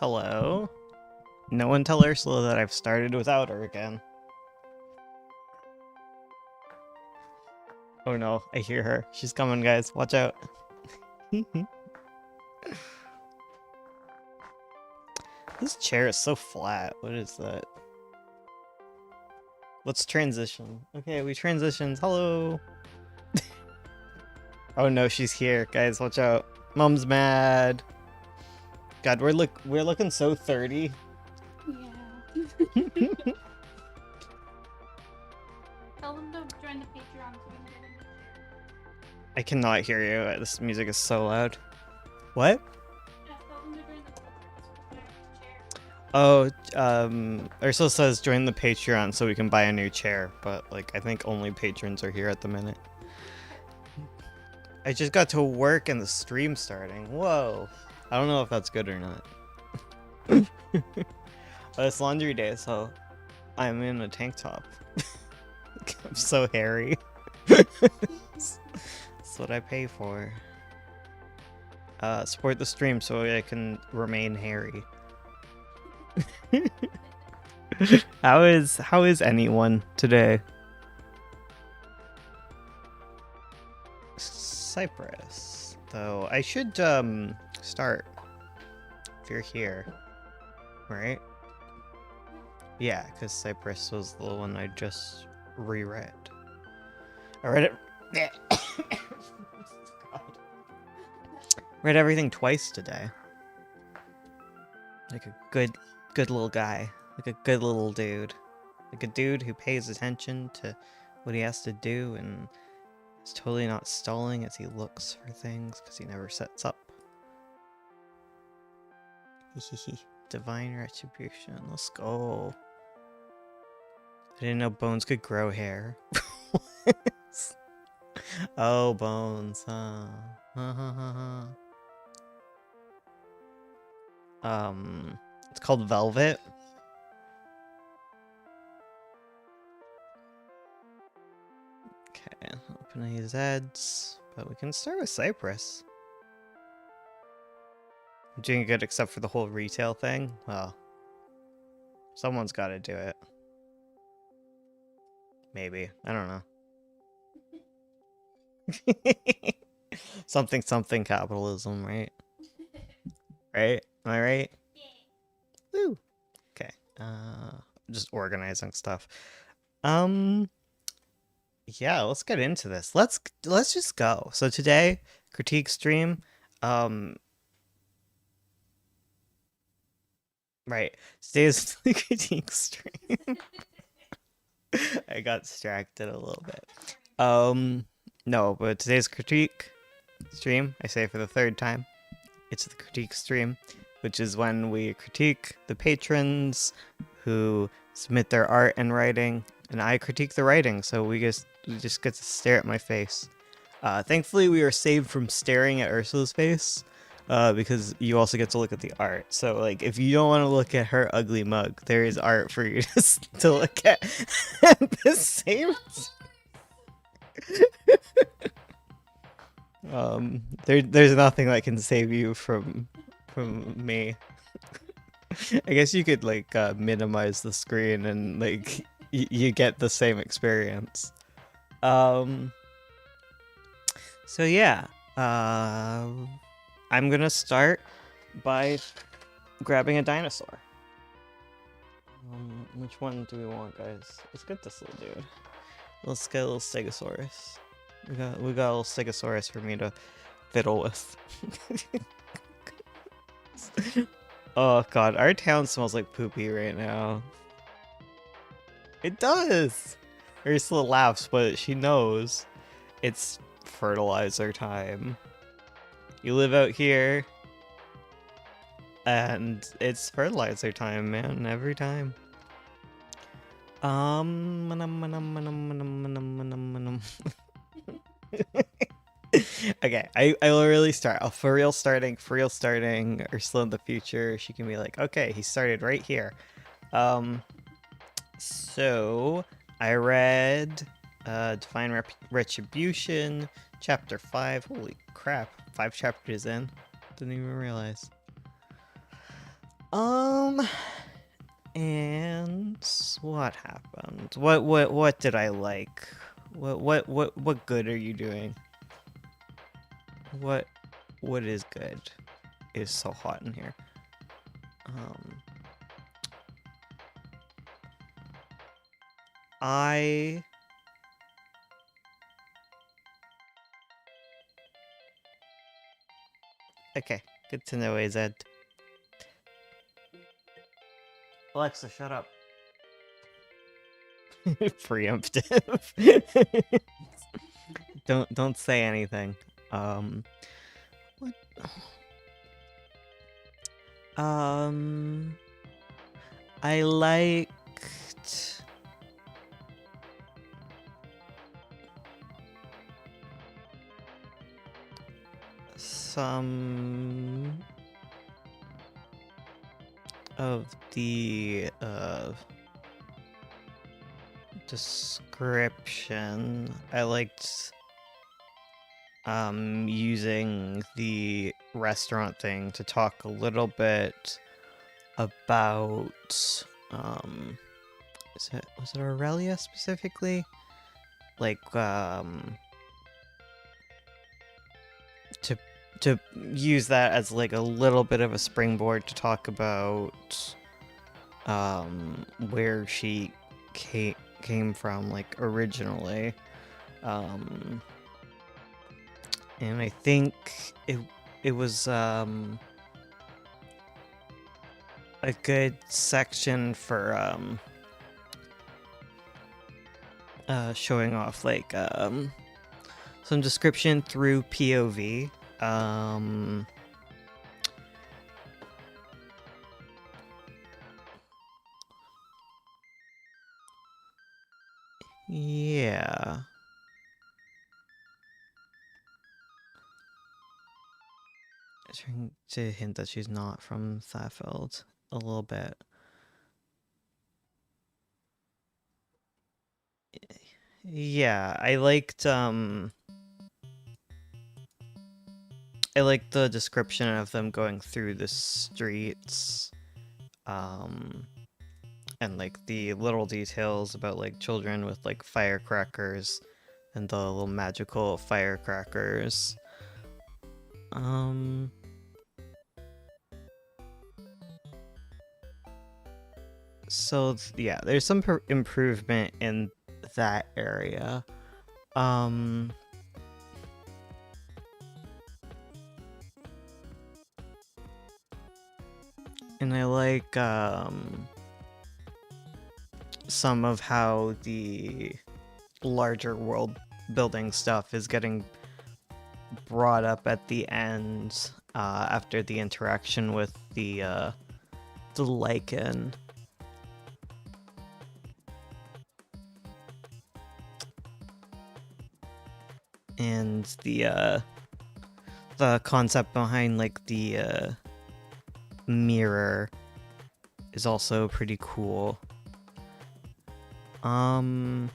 Hello? No one tell Ursula that I've started without her again. Oh no, I hear her. She's coming, guys. Watch out. This chair is so flat. What is that? Let's transition. Okay, we transitioned. Hello. Oh no, she's here. Guys, watch out. Mom's mad. God, we're looking so 30. Yeah. Tell them to join the Patreon so we can get them. I cannot hear you. This music is so loud. What? Yeah, tell them to join the chair. Oh, Ursula says join the Patreon so we can buy a new chair, but like I think only patrons are here at the minute. I just got to work and the stream starting. Whoa. I don't know if that's good or not. It's laundry day, so I'm in a tank top. I'm so hairy. That's what I pay for. Support the stream so I can remain hairy. How is anyone today? Cyprus, though. I should start if you're here, right? Yeah, because Cyprus was the one I just reread. I read it. God. Read everything twice today. Like a good little guy. Like a good little dude. Like a dude who pays attention to what he has to do and is totally not stalling as he looks for things because he never sets up. Divine retribution. Let's go. I didn't know bones could grow hair. Oh, bones, huh? It's called Velvet. Okay, open these ads, but we can start with Cyprus. I'm doing good except for the whole retail thing. Well, someone's got to do it. Maybe. I don't know. something capitalism, right? Right? Am I right? Yeah. Woo! Okay. Just organizing stuff. Yeah, let's get into this. Let's just go. So today, critique stream. Right. Today's the critique stream. I got distracted a little bit. No, but today's critique stream, I say for the third time, it's the critique stream, which is when we critique the patrons who submit their art and writing, and I critique the writing, so we just get to stare at my face. Thankfully, we are saved from staring at Ursula's face, because you also get to look at the art. So, like, if you don't want to look at her ugly mug, there is art for you to look at the same there's nothing that can save you from me. I guess you could like minimize the screen and like you get the same experience. So yeah, I'm gonna start by grabbing a dinosaur. Which one do we want, guys? Let's get this little dude. Let's get a little Stegosaurus. We got a little Stegosaurus for me to fiddle with. Oh god, our town smells like poopy right now. It does! Ursula laughs, but she knows it's fertilizer time. You live out here, and it's fertilizer time, man, every time. Okay, I will really start. For real starting, Ursula in the future, she can be like, okay, he started right here. So I read Divine Retribution, chapter 5. Holy crap, 5 chapters in. Didn't even realize. And what happened? What did I like? What good are you doing? What is good? It is so hot in here. I Okay, good to know, AZ. Alexa, shut up. Preemptive. Don't say anything. What? I liked some of the description. I liked using the restaurant thing to talk a little bit about was it Aurelia specifically? Like to use that as like a little bit of a springboard to talk about where she came from, like, originally. And I think it was a good section for showing off, like, some description through POV. Yeah. Trying to hint that she's not from Thafeld a little bit. Yeah, I liked the description of them going through the streets. And like the little details about like children with like firecrackers and the little magical firecrackers. So yeah, there's some improvement in that area. And I like some of how the larger world building stuff is getting brought up at the end after the interaction with the lichen. And the concept behind like the mirror is also pretty cool. I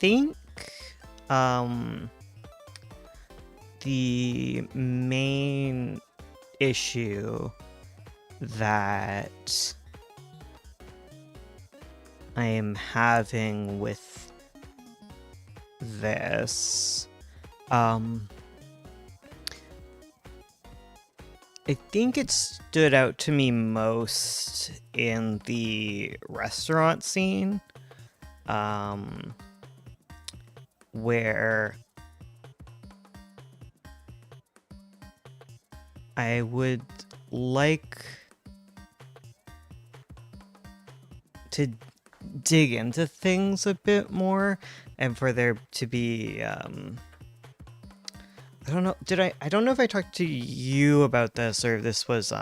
think the main issue that I am having with this, I think it stood out to me most in the restaurant scene, where I would like to dig into things a bit more, and for there to be I don't know, I don't know if I talked to you about this or if this was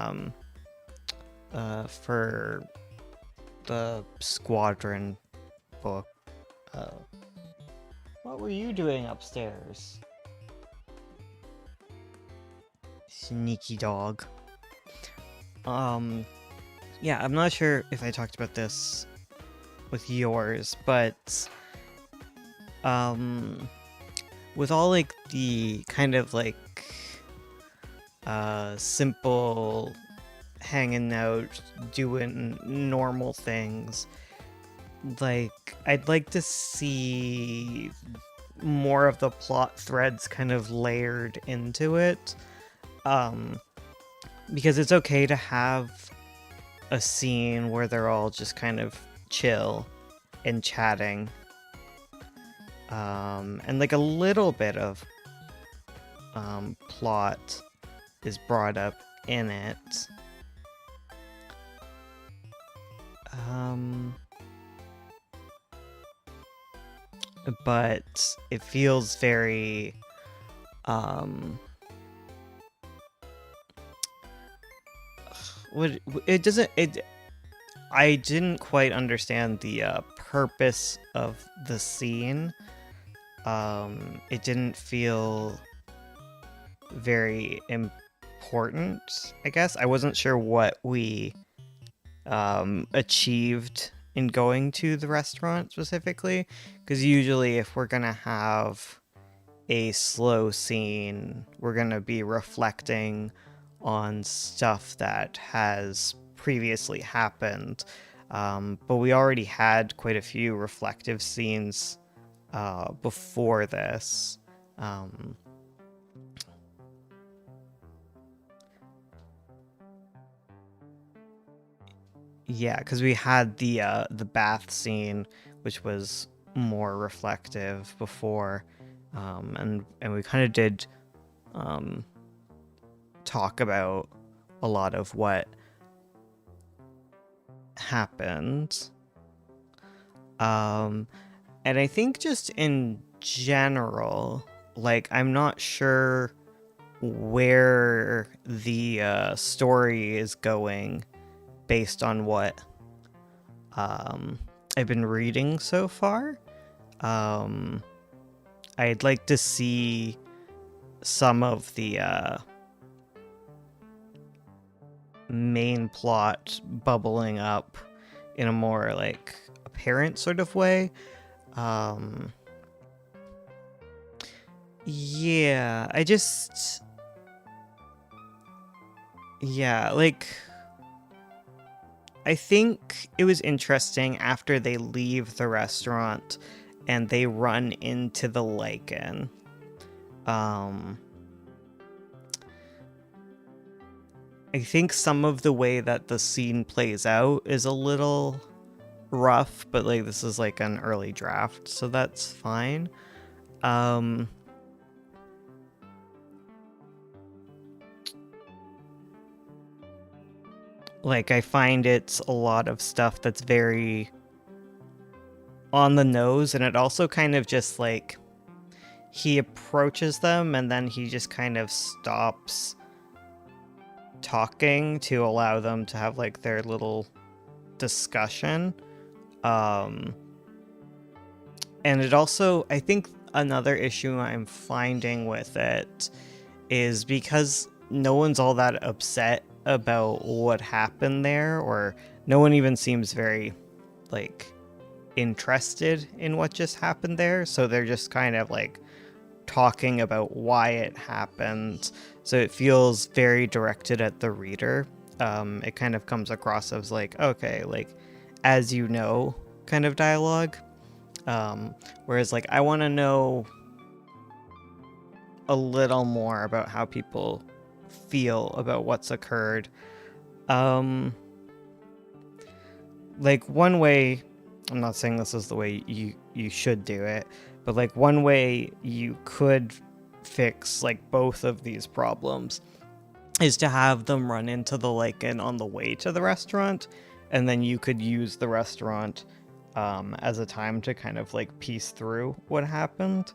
for the Squadron book. What were you doing upstairs? Sneaky dog. Yeah, I'm not sure if I talked about this with yours, but with all like the kind of like simple hanging out, doing normal things, like I'd like to see more of the plot threads kind of layered into it. Because it's okay to have a scene where they're all just kind of chill and chatting. And like a little bit of plot is brought up in it. But it feels very what it doesn't it I didn't quite understand the purpose of the scene. It didn't feel very important, I guess. I wasn't sure what we achieved in going to the restaurant specifically, because usually if we're gonna have a slow scene, we're gonna be reflecting on stuff that has previously happened. But we already had quite a few reflective scenes before this. Yeah, because we had the bath scene, which was more reflective before, and we kind of did talk about a lot of what happened. And I think just in general, like I'm not sure where the story is going based on what I've been reading so far. I'd like to see some of the main plot bubbling up in a more like apparent sort of way. Yeah, like I think it was interesting after they leave the restaurant and they run into the lichen. I think some of the way that the scene plays out is a little rough, but like this is like an early draft, so that's fine. Like I find it's a lot of stuff that's very on the nose, and it also kind of just like he approaches them and then he just kind of stops talking to allow them to have like their little discussion. And it also, I think another issue I'm finding with it is because no one's all that upset about what happened there, or no one even seems very like interested in what just happened there, so they're just kind of like talking about why it happened, so it feels very directed at the reader. It kind of comes across as like, okay, like as you know kind of dialogue, whereas like I want to know a little more about how people feel about what's occurred. Like one way, I'm not saying this is the way you should do it, but like one way you could fix like both of these problems is to have them run into the lichen on the way to the restaurant, and then you could use the restaurant as a time to kind of like piece through what happened.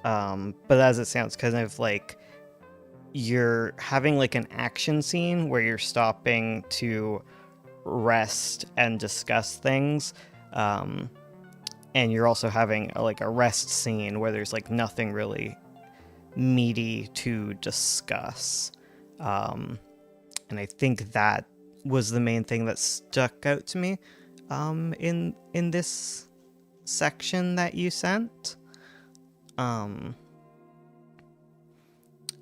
But as it sounds, kind of like you're having like an action scene where you're stopping to rest and discuss things, and you're also having like a rest scene where there's like nothing really meaty to discuss. And I think that was the main thing that stuck out to me in this section that you sent. Um,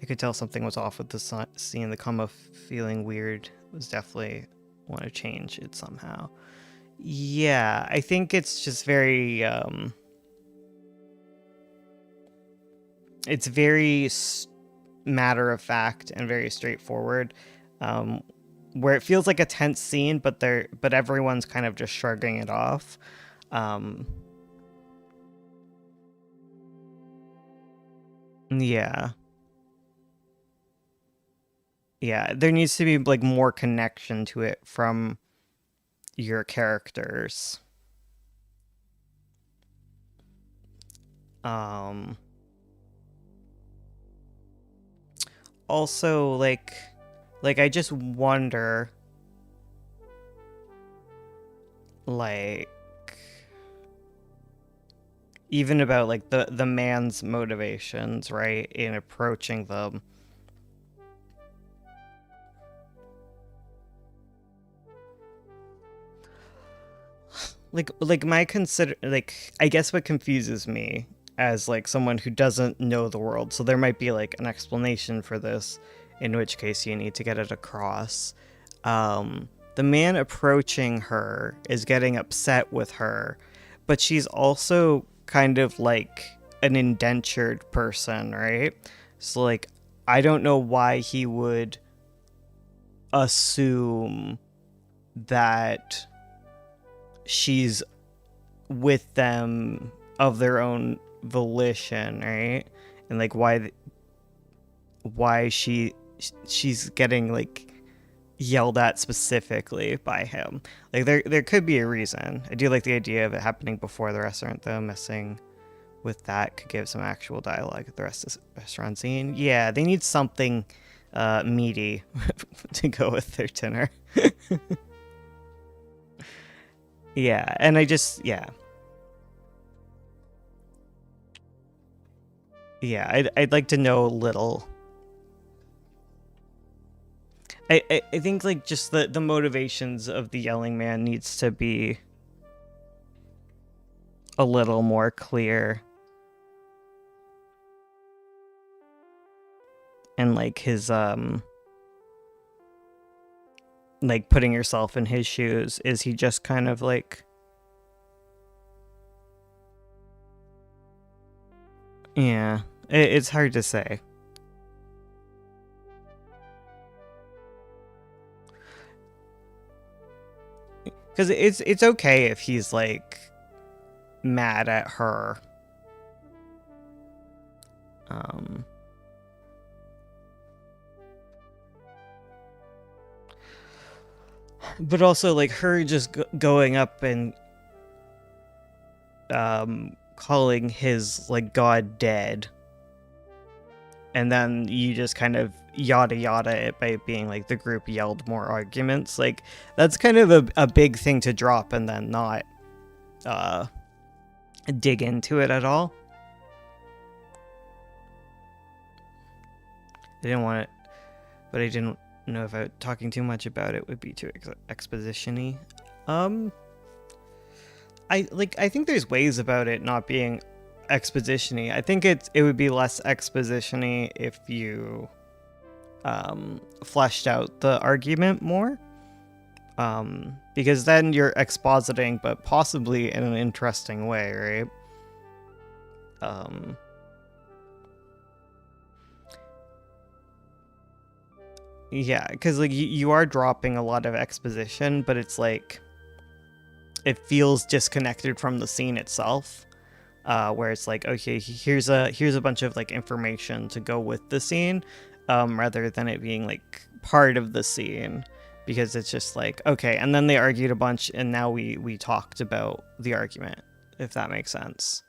I could tell something was off with the scene. The comma feeling weird was definitely want to change it somehow. Yeah, I think it's just very it's very matter of fact and very straightforward. Where it feels like a tense scene, but everyone's kind of just shrugging it off. Yeah. Yeah, there needs to be like more connection to it from your characters. Um Also like I just wonder like even about like the man's motivations, right, in approaching them. Like my consider like I guess what confuses me as like someone who doesn't know the world, so there might be like an explanation for this, in which case you need to get it across. The man approaching her is getting upset with her, but she's also kind of like an indentured person, right? So like I don't know why he would assume that she's with them of their own volition, right? And like why she's getting like yelled at specifically by him. Like there could be a reason. I do like the idea of it happening before the restaurant though. Messing with that could give some actual dialogue at the rest of the restaurant scene. Yeah, they need something meaty to go with their dinner. Yeah, and I'd like to know a little. I think like just the motivations of the yelling man needs to be a little more clear, and like his like putting yourself in his shoes, is he just kind of like, yeah, it's hard to say. Because it's okay if he's like mad at her. Um, but also like her just going up and calling his like god dead, and then you just kind of yada yada it by being like the group yelled more arguments. Like that's kind of a big thing to drop and then not dig into it at all. I didn't want it, but I didn't know if talking too much about it would be too exposition-y. I think there's ways about it not being exposition-y. I think it would be less exposition-y if you fleshed out the argument more. Because then you're expositing, but possibly in an interesting way, right? Yeah, because like you are dropping a lot of exposition, but it's like it feels disconnected from the scene itself. Where it's like, okay, here's a bunch of like information to go with the scene, rather than it being like part of the scene, because it's just like, okay, and then they argued a bunch, and now we talked about the argument, if that makes sense.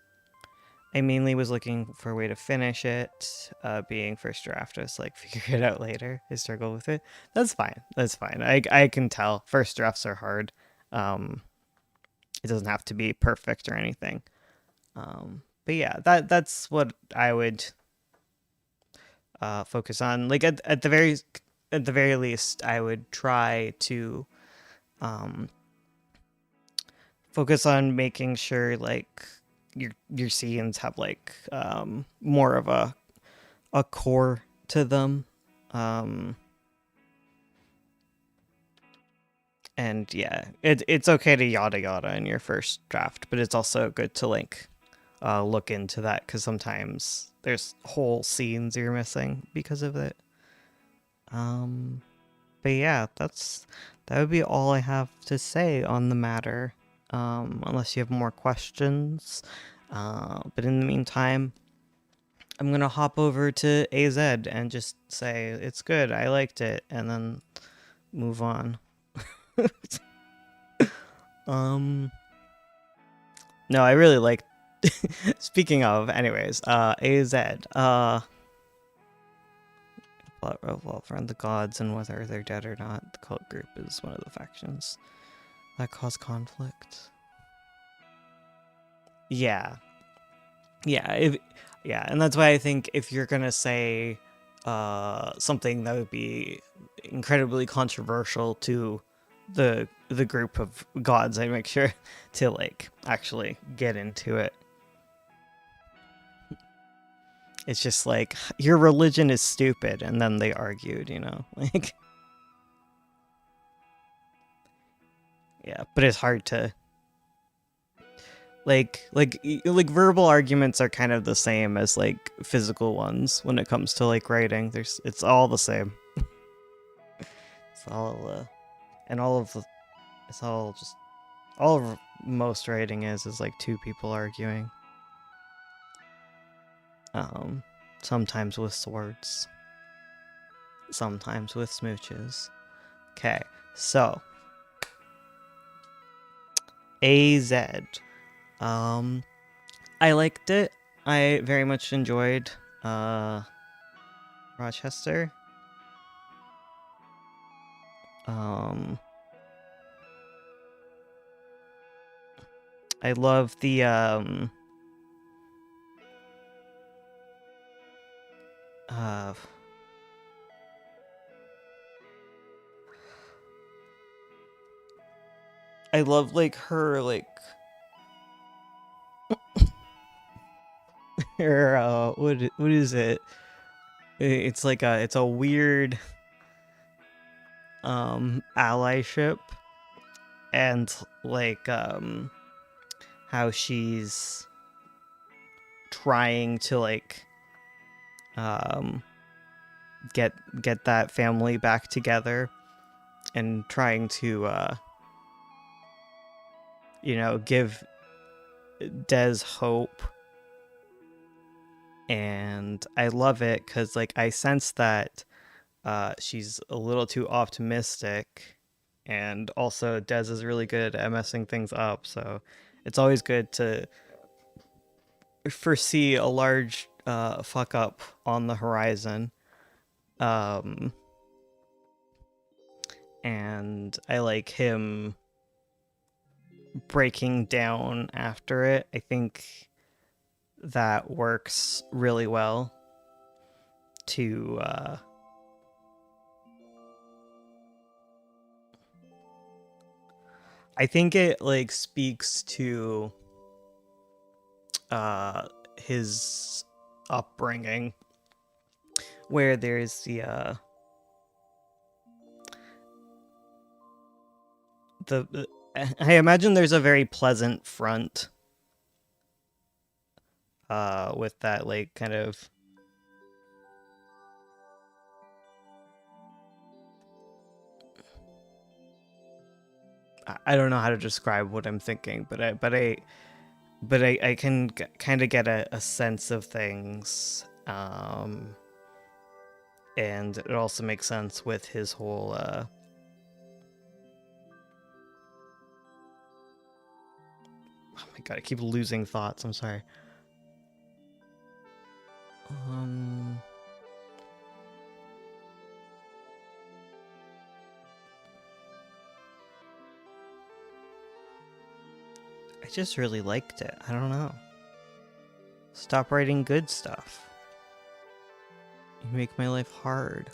I mainly was looking for a way to finish it. Being first draft, I was like, figure it out later. I struggle with it. That's fine. That's fine. I can tell. First drafts are hard. It doesn't have to be perfect or anything. But yeah, that's what I would focus on. Like at the very least, I would try to focus on making sure like your scenes have like more of a core to them. And yeah, it's okay to yada yada in your first draft, but it's also good to like look into that because sometimes there's whole scenes you're missing because of it. But yeah, that would be all I have to say on the matter. Unless you have more questions. But in the meantime, I'm gonna hop over to AZ and just say it's good, I liked it, and then move on. No, I really like. Speaking of, anyways, AZ, plot revolve around the gods and whether they're dead or not. The cult group is one of the factions that cause conflict. Yeah, yeah, and that's why I think if you're gonna say something that would be incredibly controversial to the group of gods, I make sure to like actually get into it. It's just like your religion is stupid, and then they argued, like yeah, but it's hard to like verbal arguments are kind of the same as like physical ones when it comes to like writing. It's all the same. It's all and all of the it's all just all of most writing is like two people arguing. Sometimes with swords, sometimes with smooches. Okay, so AZ. I liked it. I very much enjoyed Rochester. I love the I love like her like her what is it? It's like it's a weird allyship, and like how she's trying to like get that family back together and trying to give Des hope. And I love it because like I sense that she's a little too optimistic, and also Des is really good at messing things up, so it's always good to foresee a large fuck up on the horizon. And I like him breaking down after it. I think that works really well to I think it like speaks to his upbringing, where there's the I imagine there's a very pleasant front with that like kind of I don't know how to describe what I'm thinking, but I can kind of get a sense of things, and it also makes sense with his whole oh my god, I keep losing thoughts, I'm sorry. I just really liked it. I don't know. Stop writing good stuff. You make my life hard.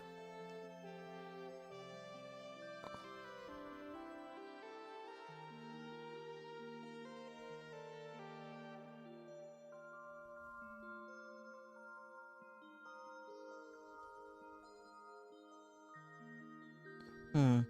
Hmm.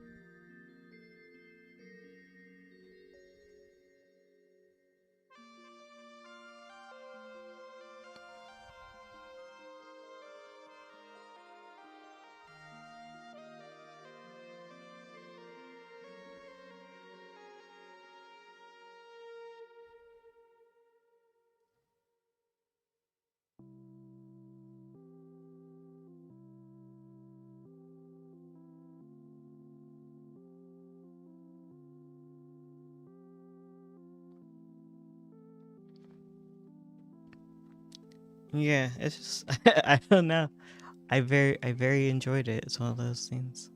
Yeah, it's just I don't know. I very enjoyed it. It's one of those things.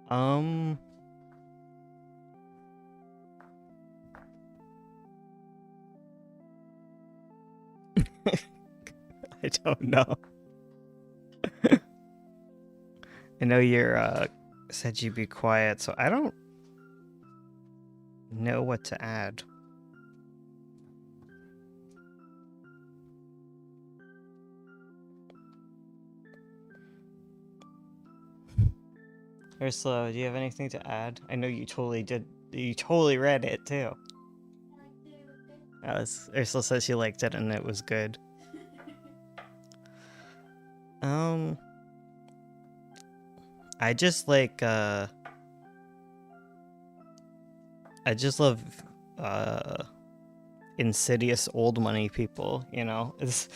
Um, I don't know. I know you're said you be quiet, so I don't know what to add. Ursula, do you have anything to add? I know you totally did. You totally read it too. Ursula says she liked it and it was good. I just like I just love insidious old money people, you know. It's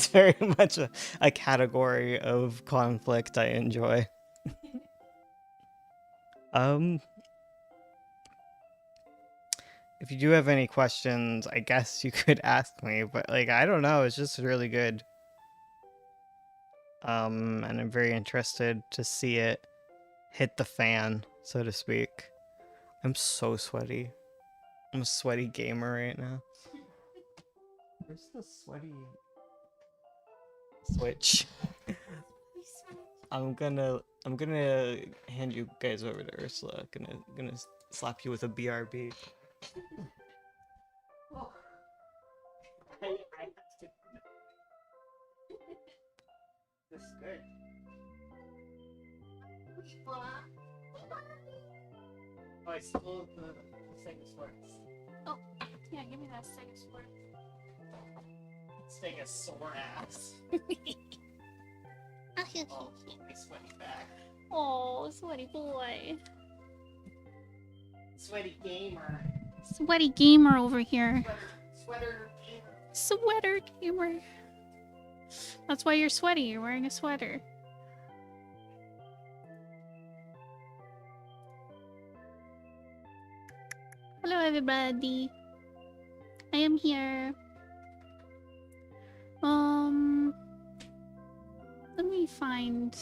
very much a category of conflict I enjoy. If you do have any questions, I guess you could ask me, but like I don't know, it's just really good. And I'm very interested to see it hit the fan, so to speak. I'm so sweaty. I'm a sweaty gamer right now. Where's the sweaty switch? I'm gonna hand you guys over to Ursula. Gonna slap you with a BRB. Oh. I have to. This is good. Oh, I stole the Stegosaurus. Oh, yeah, give me that Stegosaurus. Stegosaurus. Oh, my sweaty back. Oh, sweaty boy. Sweaty gamer. Sweaty gamer over here. Sweater gamer. Sweater gamer. That's why you're sweaty. You're wearing a sweater. Hello, everybody. I am here. Let me find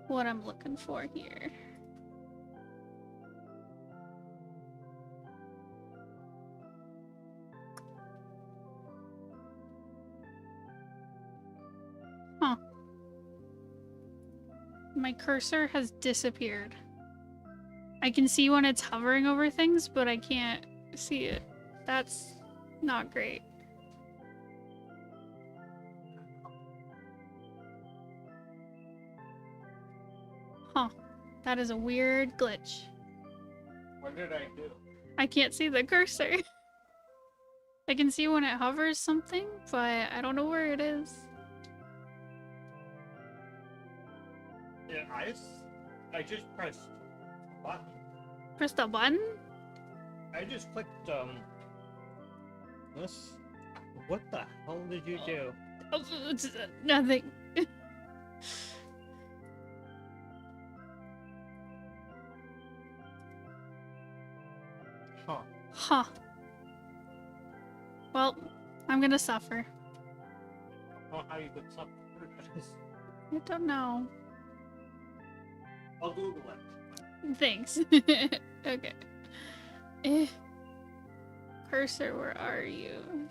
what I'm looking for here. Huh. My cursor has disappeared. I can see when it's hovering over things, but I can't see it. That's not great. Huh. That is a weird glitch. What did I do? I can't see the cursor. I can see when it hovers something, but I don't know where it is. Yeah, I just pressed a button. Pressed a button? I just clicked this. What the hell did you do? Oh, nothing. Huh. Huh. Well, I'm gonna suffer. I don't know how you could suffer. I don't know. I'll Google it. Thanks. Okay. Cursor, where are you?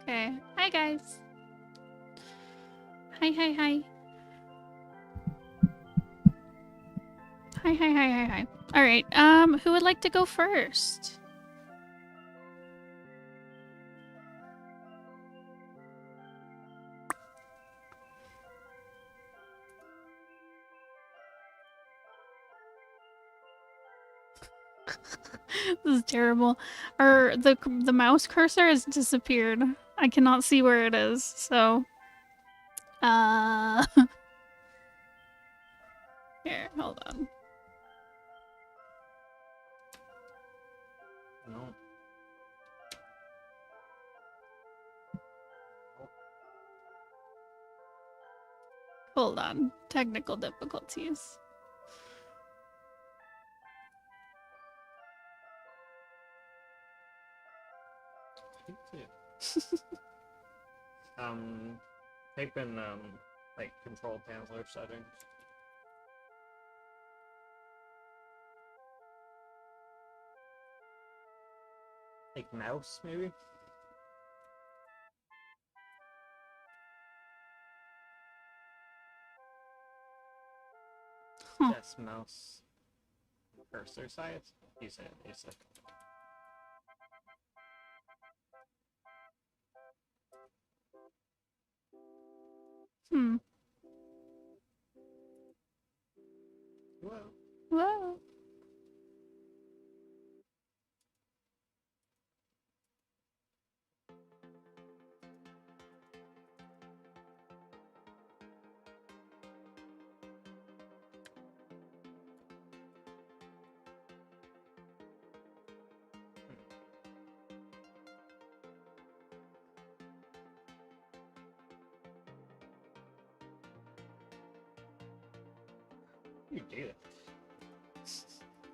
Okay. Hi, guys. Hi, hi, hi. Hi, hi, hi, hi, hi. All right. Who would like to go first? This is terrible. Or the mouse cursor has disappeared. I cannot see where it is. So, here, hold on. No. Hold on. Technical difficulties. Type in like control panel or settings. Like mouse, maybe? Huh. Yes, mouse. Cursor size? Use it, basic. Hmm. Whoa. Whoa. You do it.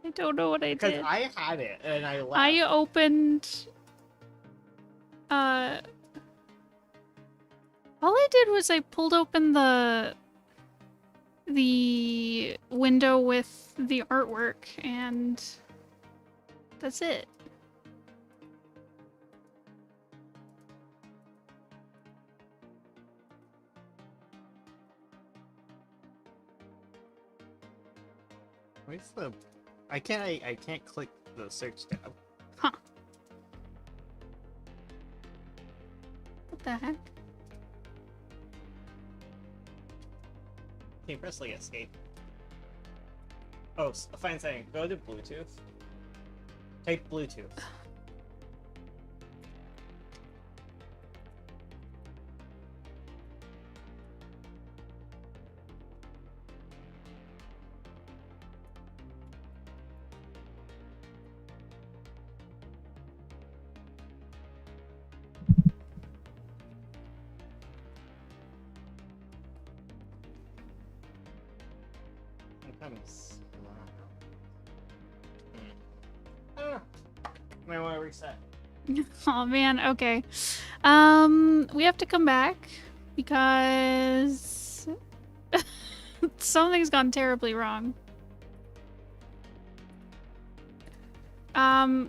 I don't know what I Because did. I had it and I left. I opened. All I did was I pulled open the window with the artwork, and that's it. Where's the? I can't click the search tab. Huh. What the heck? Can you press like escape? Oh, find setting. Go to Bluetooth. Type Bluetooth. Sometimes. Ah, might want to reset. Oh man, okay. We have to come back because something's gone terribly wrong.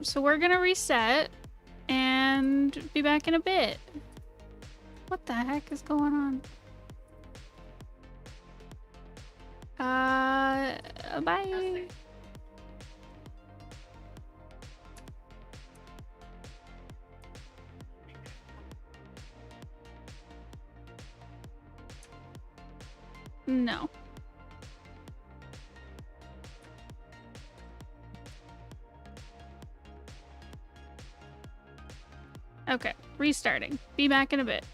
So we're gonna reset and be back in a bit. What the heck is going on? Bye. No. Okay, restarting. Be back in a bit.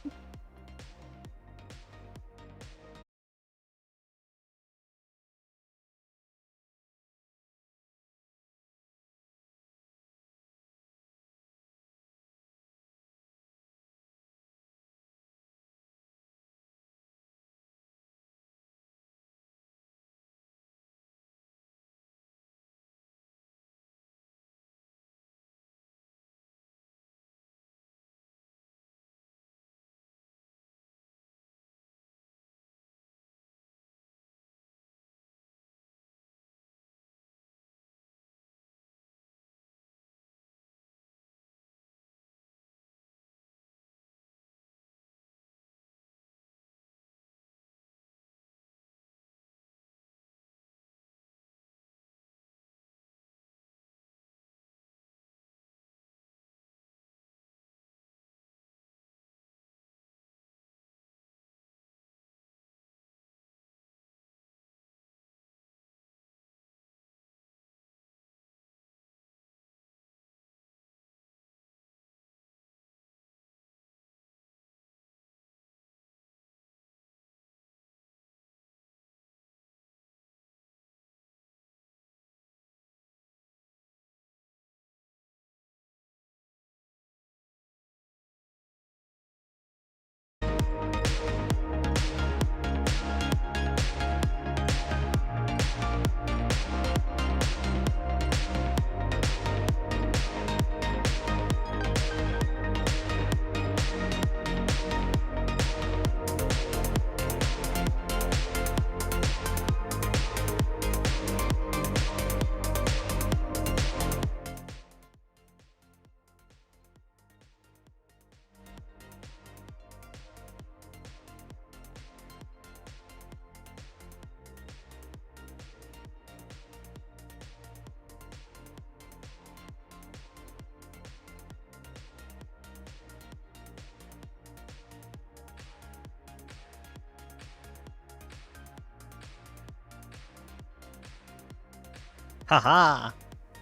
Haha!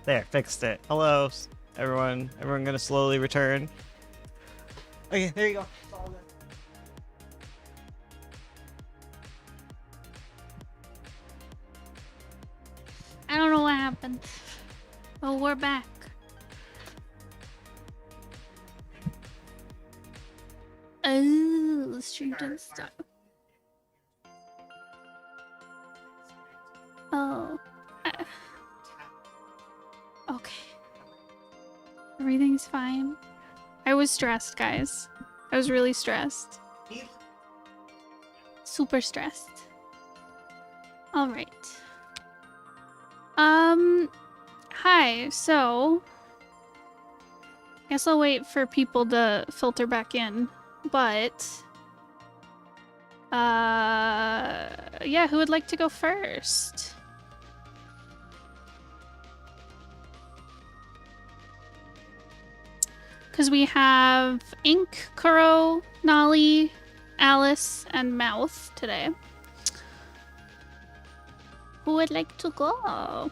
There, fixed it. Hello, everyone. Everyone gonna slowly return. Okay, there you go. It's all good. I don't know what happened. Oh, we're back. Oh, the stream didn't stop. Oh. Okay. Everything's fine. I was stressed, guys. I was really stressed. Super stressed. Alright. Hi, so... guess I'll wait for people to filter back in, but... yeah, who would like to go first? Because we have Ink, Kuroe, Nali, Alice, and Mouth today. Who would like to go?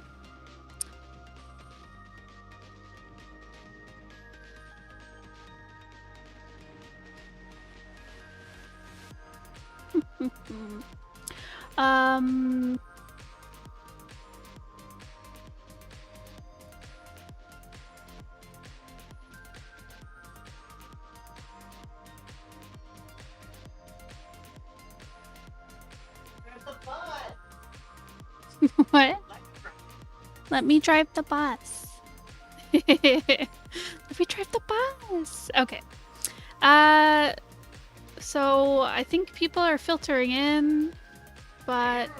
What? Let me drive the bus. Let me drive the bus. Okay. So I think people are filtering in, but...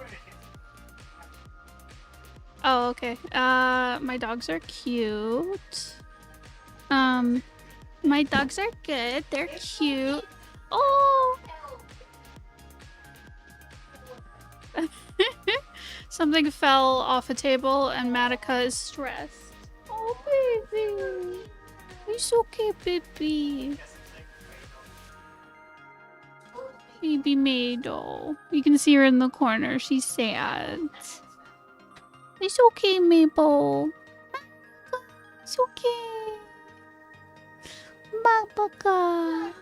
oh, okay. My dogs are cute. My dogs are good. They're cute. Oh! Something fell off a table and Matika is stressed. Oh, baby. It's okay, baby. Baby Mado. You can see her in the corner. She's sad. It's okay, Mabel. It's okay. Mabaka.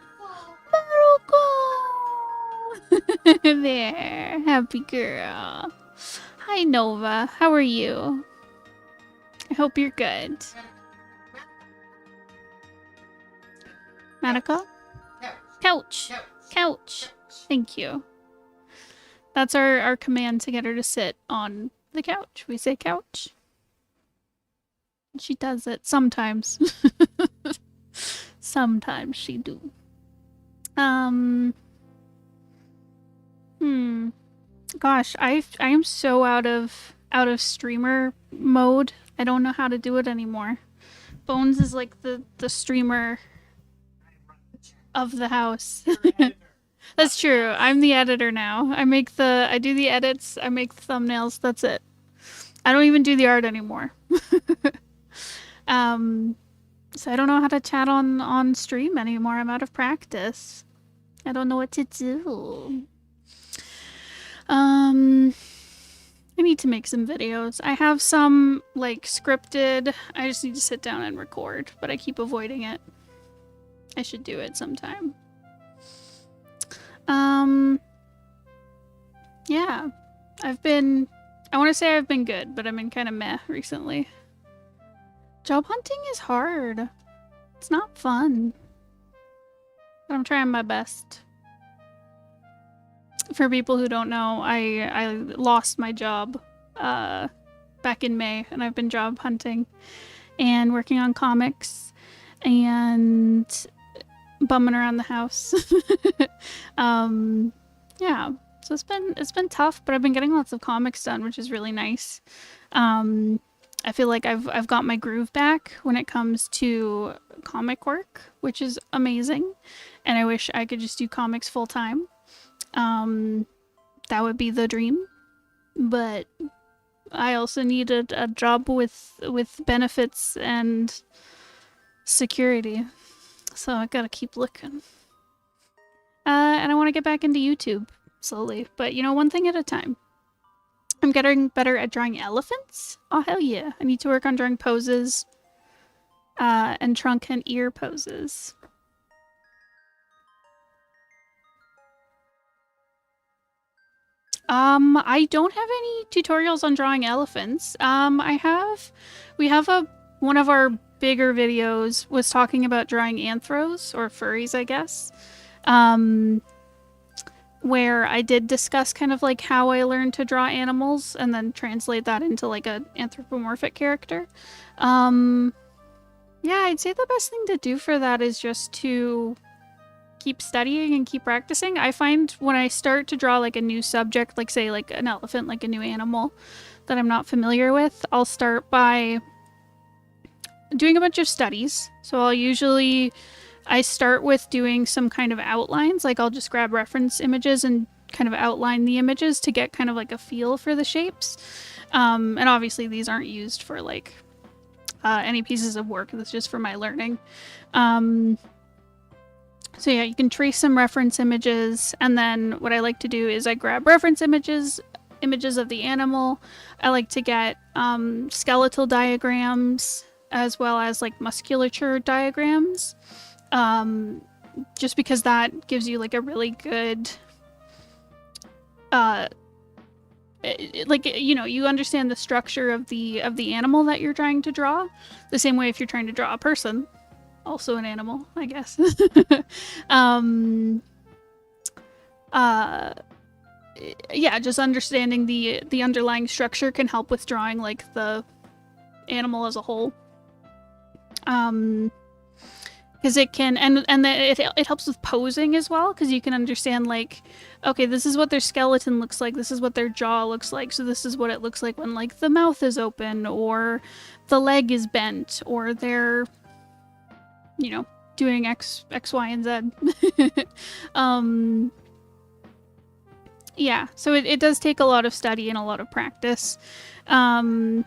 Maruko. There. Happy girl. Hi, Nova. How are you? I hope you're good. Manika? Couch. Couch. Thank you. That's our command to get her to sit on the couch. We say couch. She does it sometimes. Sometimes she do. Gosh, I am so out of streamer mode. I don't know how to do it anymore. Bones is like the streamer of the house. That's true. I'm the editor now. I do the edits, I make the thumbnails, that's it. I don't even do the art anymore. So I don't know how to chat on stream anymore. I'm out of practice. I don't know what to do. I need to make some videos. I have some, like, scripted. I just need to sit down and record, but I keep avoiding it. I should do it sometime. Yeah. I want to say I've been good, but I've been kind of meh recently. Job hunting is hard. It's not fun. But I'm trying my best. For people who don't know, I lost my job back in May, and I've been job hunting and working on comics and bumming around the house. Yeah, so it's been tough, but I've been getting lots of comics done, which is really nice. I feel like I've got my groove back when it comes to comic work, which is amazing, and I wish I could just do comics full time. That would be the dream, but I also need a job with benefits and security, so I gotta keep looking. And I want to get back into YouTube slowly, but you know, one thing at a time. I'm getting better at drawing elephants. Oh, hell yeah. I need to work on drawing poses and trunk and ear poses. I don't have any tutorials on drawing elephants. We have one of our bigger videos was talking about drawing anthros, or furries, I guess. Where I did discuss kind of like how I learned to draw animals and then translate that into like an anthropomorphic character. Yeah, I'd say the best thing to do for that is just to keep studying and keep practicing. I find when I start to draw like a new subject, like say like an elephant, like a new animal that I'm not familiar with, I'll start by doing a bunch of studies. So I start with doing some kind of outlines, like I'll just grab reference images and kind of outline the images to get kind of like a feel for the shapes. And obviously these aren't used for like any pieces of work. That's just for my learning. So yeah, you can trace some reference images, and then what I like to do is I grab reference images of the animal. I like to get skeletal diagrams as well as like musculature diagrams, just because that gives you like a really good like, you know, you understand the structure of the animal that you're trying to draw, the same way if you're trying to draw a person, also an animal, I guess. Yeah, just understanding the underlying structure can help with drawing like the animal as a whole. Because it can, and it helps with posing as well, because you can understand like, okay, this is what their skeleton looks like, this is what their jaw looks like, so this is what it looks like when like the mouth is open or the leg is bent or they're, you know, doing X, Y, and Z. Yeah, so it does take a lot of study and a lot of practice. Doing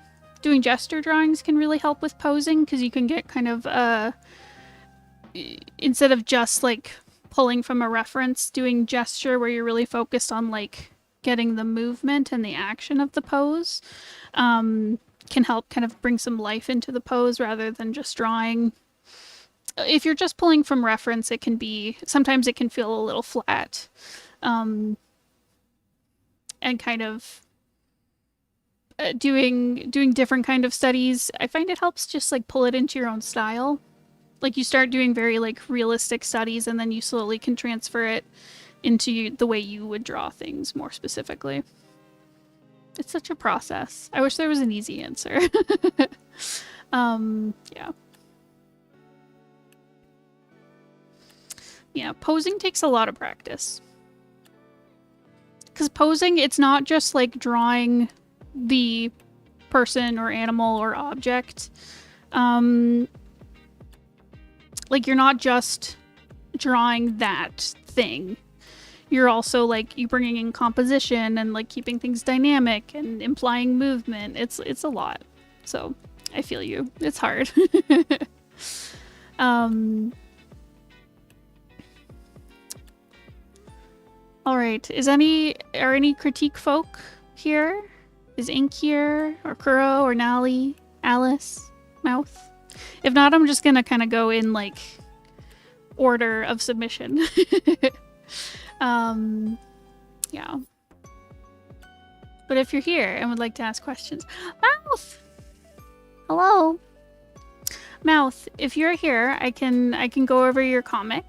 gesture drawings can really help with posing, because you can get kind of instead of just like pulling from a reference, doing gesture where you're really focused on like getting the movement and the action of the pose can help kind of bring some life into the pose rather than just drawing. If you're just pulling from reference, sometimes it can feel a little flat, and kind of doing different kind of studies, I find it helps just like pull it into your own style. Like you start doing very like realistic studies, and then you slowly can transfer it into the way you would draw things more specifically. It's such a process. I wish there was an easy answer. Yeah. Yeah, posing takes a lot of practice. Because posing, it's not just like drawing the person or animal or object. Like you're not just drawing that thing. You're also like you bringing in composition and like keeping things dynamic and implying movement. It's a lot. So I feel you. It's hard. All right. Are any critique folk here? Is Ink here, or Kuroe, or Nali, Alice, Mouth? If not, I'm just gonna kind of go in like order of submission. Yeah. But if you're here and would like to ask questions, Mouth. Hello, Mouth. If you're here, I can go over your comic.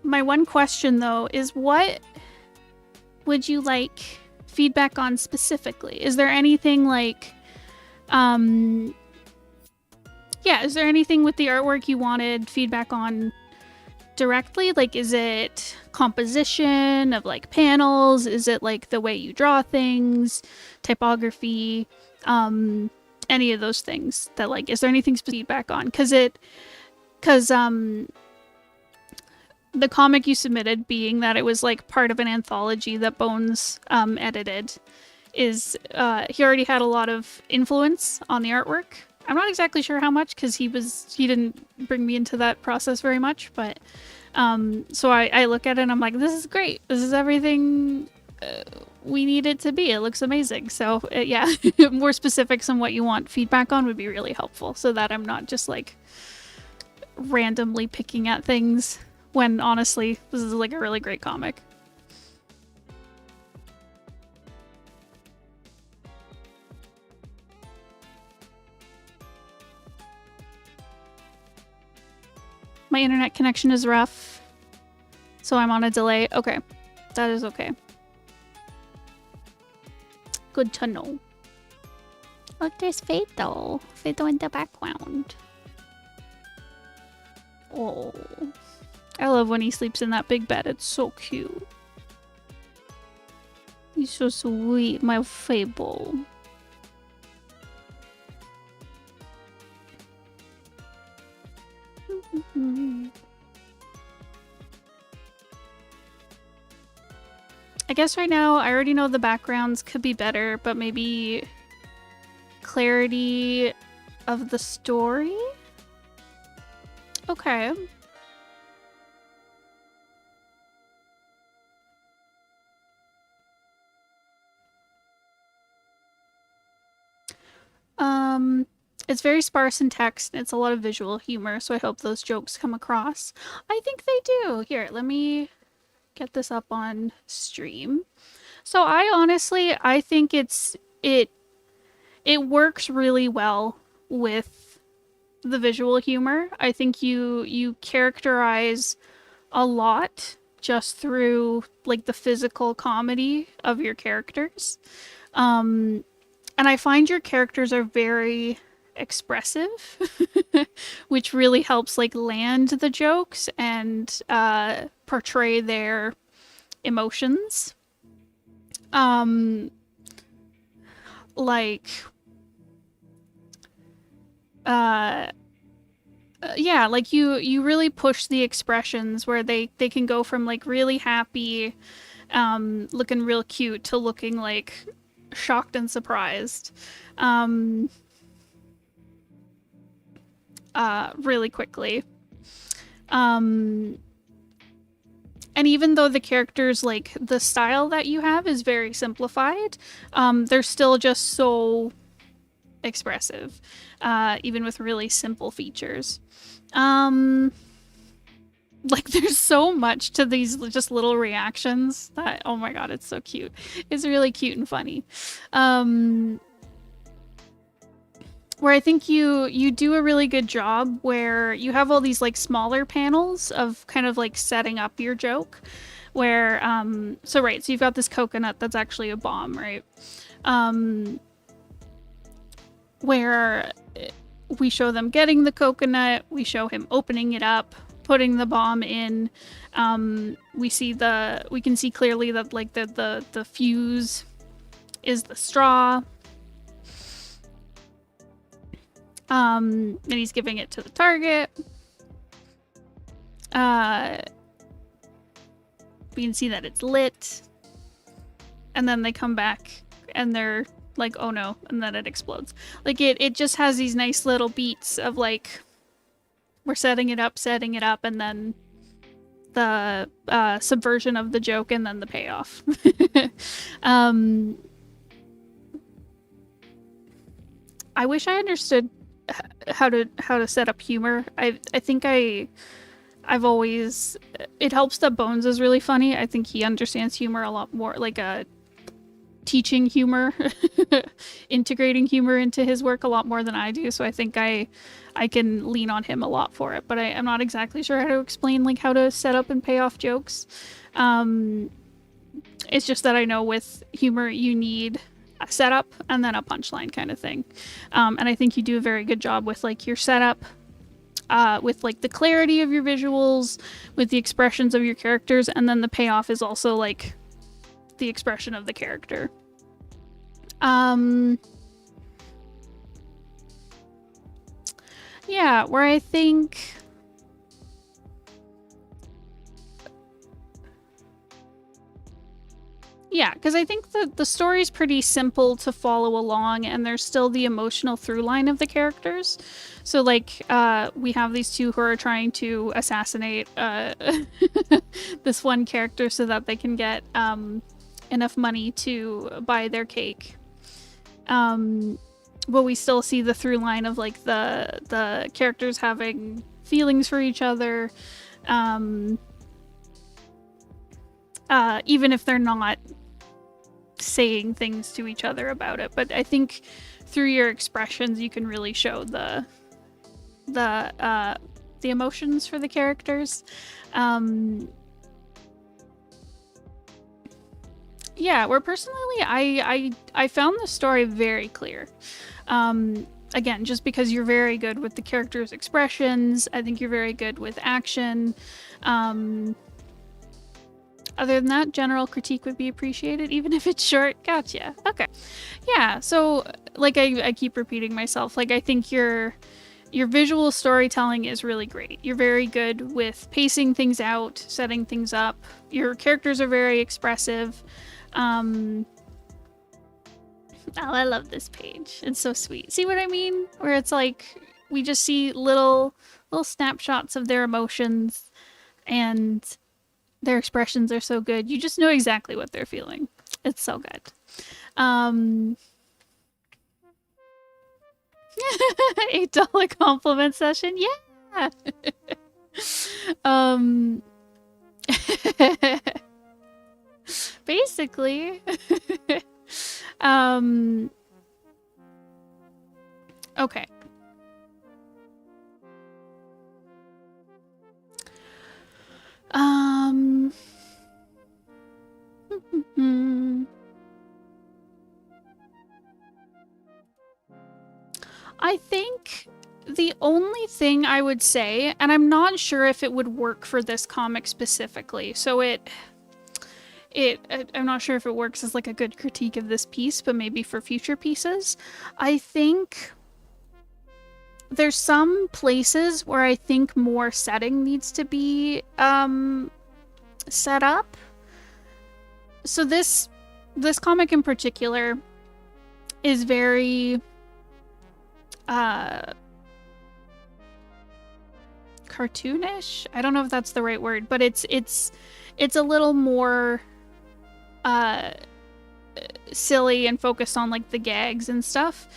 My one question though is, what would you like feedback on specifically? Is there anything like, yeah, is there anything with the artwork you wanted feedback on directly? Like, is it composition of like panels? Is it like the way you draw things, typography, any of those things that like, is there anything feedback on? Because the comic you submitted, being that it was like part of an anthology that Bones edited, is he already had a lot of influence on the artwork. I'm not exactly sure how much, because he didn't bring me into that process very much, but So I look at it and I'm like, this is great. This is everything we need it to be. It looks amazing. So yeah, more specifics on what you want feedback on would be really helpful, so that I'm not just like randomly picking at things when honestly this is like a really great comic. My internet connection is rough, so I'm on a delay. Okay, that is okay. Good to know. Look, there's Fatal. Fatal in the background. Oh, I love when he sleeps in that big bed. It's so cute. He's so sweet, my Fable. I guess right now I already know the backgrounds could be better, but maybe clarity of the story? Okay. It's very sparse in text. It's a lot of visual humor, so I hope those jokes come across. I think they do. Here, let me get this up on stream. So I think it works really well with the visual humor. I think you characterize a lot just through like the physical comedy of your characters. And I find your characters are very expressive, which really helps like land the jokes and portray their emotions. Like yeah, like you really push the expressions where they can go from like really happy, looking real cute, to looking like shocked and surprised, really quickly. And even though the characters, like the style that you have is very simplified, they're still just so expressive, even with really simple features. Like there's so much to these just little reactions that, oh my god, it's so cute. It's really cute and funny. Where I think you do a really good job where you have all these like smaller panels of kind of like setting up your joke, where so you've got this coconut that's actually a bomb, right? Where we show them getting the coconut, we show him opening it up, putting the bomb in. We can see clearly that like the fuse is the straw. And he's giving it to the target. We can see that it's lit. And then they come back and they're like, oh no, and then it explodes. Like it just has these nice little beats of like, we're setting it up, and then the subversion of the joke, and then the payoff. I wish I understood how to set up humor. I think I've always, it helps that Bones is really funny. I think he understands humor a lot more, like teaching humor, integrating humor into his work a lot more than I do. So I think I can lean on him a lot for it, but I'm not exactly sure how to explain like how to set up and pay off jokes. It's just that I know with humor you need a setup and then a punchline kind of thing. And I think you do a very good job with like your setup, with like the clarity of your visuals, with the expressions of your characters, and then the payoff is also like the expression of the character. Yeah, where I think Yeah, because I think the story's pretty simple to follow along, and there's still the emotional through line of the characters. So, like, we have these two who are trying to assassinate this one character so that they can get enough money to buy their cake. But we still see the through line of like the characters having feelings for each other, even if they're not saying things to each other about it. But I think through your expressions, you can really show the emotions for the characters. Yeah, where personally I found the story very clear. Again, just because you're very good with the characters' expressions, I think you're very good with action. Other than that, general critique would be appreciated, even if it's short. Gotcha. Okay. Yeah, so, like, I keep repeating myself. Like, I think your visual storytelling is really great. You're very good with pacing things out, setting things up. Your characters are very expressive. Oh, I love this page. It's so sweet. See what I mean? Where it's like we just see little snapshots of their emotions, and their expressions are so good. You just know exactly what they're feeling. It's so good. $8 compliment session. Yeah. Basically. Okay. I think the only thing I would say, and I'm not sure if it would work for this comic specifically, so I'm not sure if it works as like a good critique of this piece, but maybe for future pieces. I think there's some places where I think more setting needs to be set up. So this comic in particular is very cartoonish. I don't know if that's the right word, but it's a little more silly and focused on like the gags and stuff.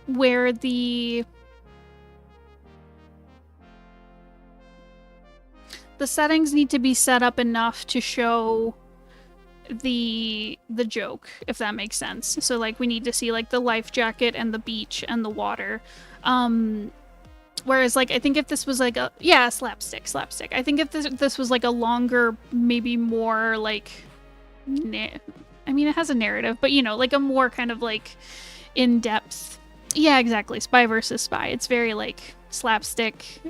Where the settings need to be set up enough to show the joke, if that makes sense. So like we need to see like the life jacket and the beach and the water. Whereas like I think if this was like a slapstick. I think if this was like a longer, maybe more like I mean it has a narrative, but you know, like a more kind of like in-depth. Yeah, exactly. Spy versus spy. It's very like slapstick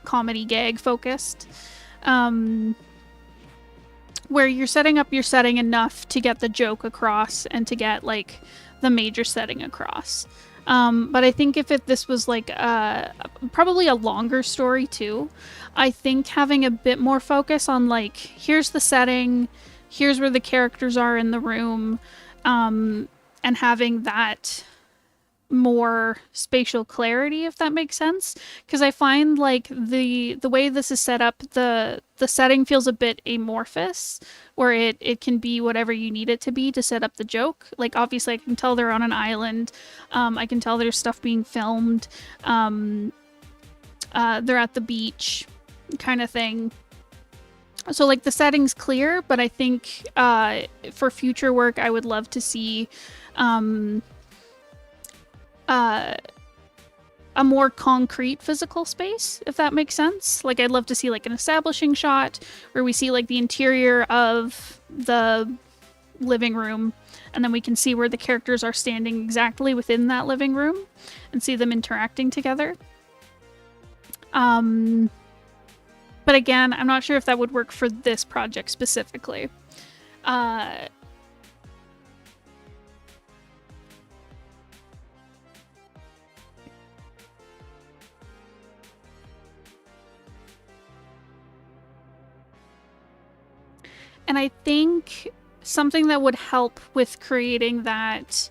comedy gag focused. Where you're setting up your setting enough to get the joke across and to get like the major setting across. But I think if this was like probably a longer story too, I think having a bit more focus on like, here's the setting, here's where the characters are in the room, and having that more spatial clarity, if that makes sense. Because I find like the way this is set up, the setting feels a bit amorphous, where it can be whatever you need it to be to set up the joke. Like obviously I can tell they're on an island, I can tell there's stuff being filmed, they're at the beach kind of thing. So like the setting's clear, but I think for future work I would love to see a more concrete physical space, if that makes sense. Like I'd love to see like an establishing shot where we see like the interior of the living room, and then we can see where the characters are standing exactly within that living room and see them interacting together. But again, I'm not sure if that would work for this project specifically. And I think something that would help with creating that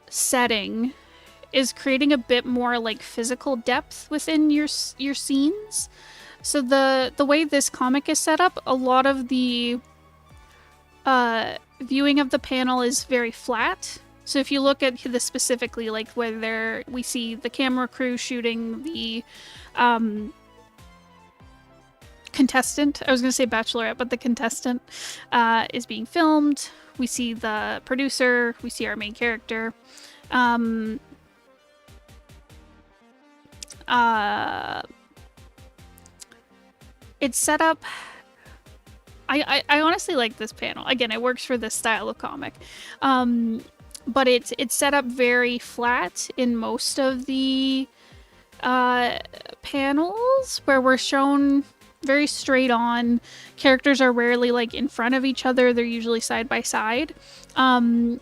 setting is creating a bit more like physical depth within your scenes. So the way this comic is set up, a lot of the viewing of the panel is very flat. So if you look at this specifically, like where we see the camera crew shooting the contestant, I was going to say bachelorette, but the contestant is being filmed. We see the producer, we see our main character. It's set up. I honestly like this panel. Again, it works for this style of comic. But it's set up very flat in most of the panels, where we're shown very straight on. Characters are rarely like in front of each other. They're usually side by side. And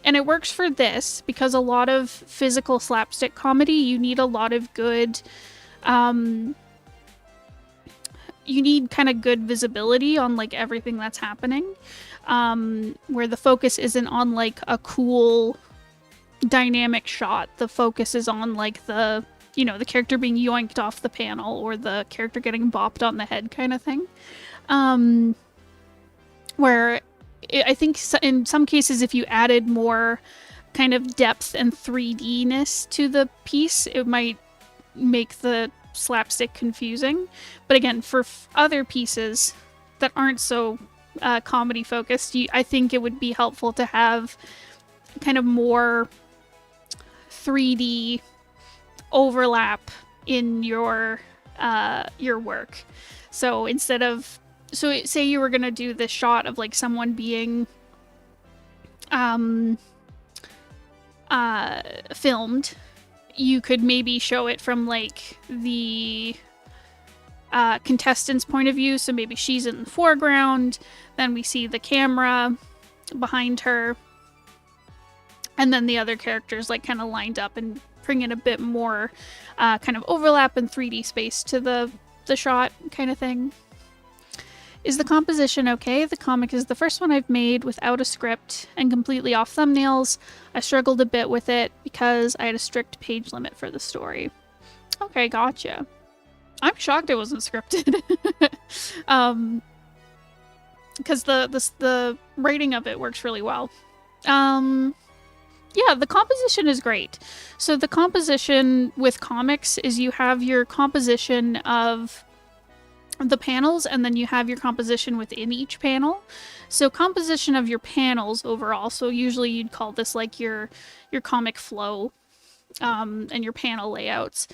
it works for this because a lot of physical slapstick comedy, you need a lot of good you need kind of good visibility on like everything that's happening, where the focus isn't on like a cool dynamic shot. The focus is on like the character being yoinked off the panel or the character getting bopped on the head kind of thing. Where I think in some cases, if you added more kind of depth and 3D-ness to the piece, it might make the slapstick confusing. But again, for other pieces that aren't so comedy focused, I think it would be helpful to have kind of more 3D overlap in your work. So instead of, say you were gonna do this shot of like someone being filmed, you could maybe show it from like the contestant's point of view. So maybe she's in the foreground, then we see the camera behind her, and then the other characters like kind of lined up, and bring in a bit more kind of overlap and 3D space to the shot kind of thing. Is the composition okay? The comic is the first one I've made without a script and completely off thumbnails. I struggled a bit with it because I had a strict page limit for the story. Okay, gotcha. I'm shocked it wasn't scripted. Because the writing of it works really well. Yeah, the composition is great. So the composition with comics is you have your composition of the panels, and then you have your composition within each panel. So composition of your panels overall, so usually you'd call this like your comic flow, and your panel layouts.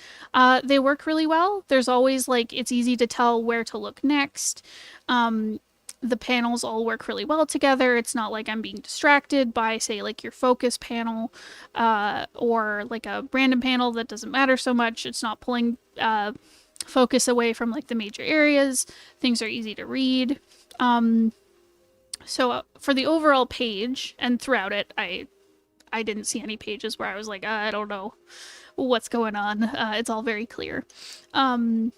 They work really well. There's always like, it's easy to tell where to look next. The panels all work really well together. It's not like I'm being distracted by, say, like your focus panel, or like a random panel that doesn't matter so much. It's not pulling focus away from like the major areas. Things are easy to read. So for the overall page and throughout it, I didn't see any pages where I was like, I don't know what's going on. It's all very clear. Yeah,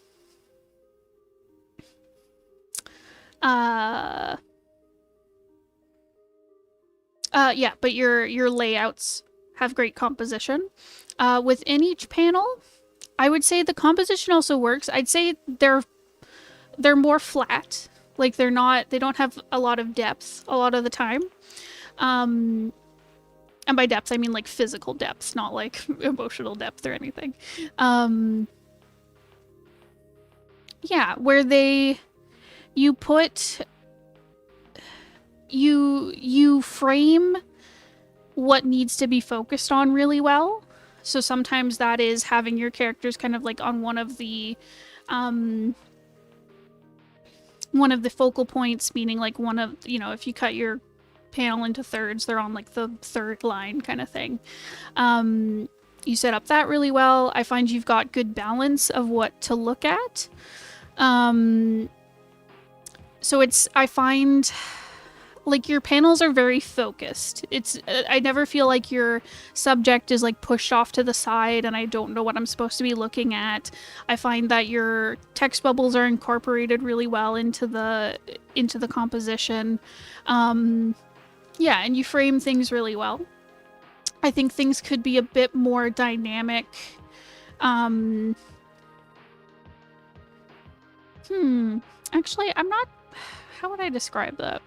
but your layouts have great composition. Within each panel, I would say the composition also works. I'd say they're more flat. Like they don't have a lot of depth a lot of the time. And by depth, I mean like physical depth, not like emotional depth or anything. Yeah, where you frame what needs to be focused on really well. So sometimes that is having your characters kind of like on one of the focal points, meaning like one of, if you cut your panel into thirds, they're on like the third line kind of thing. You set up that really well. I find you've got good balance of what to look at. So I find like your panels are very focused. I never feel like your subject is like pushed off to the side and I don't know what I'm supposed to be looking at. I find that your text bubbles are incorporated really well into the into the composition. Yeah, and you frame things really well. I think things could be a bit more dynamic. Actually, I'm not... How would I describe that?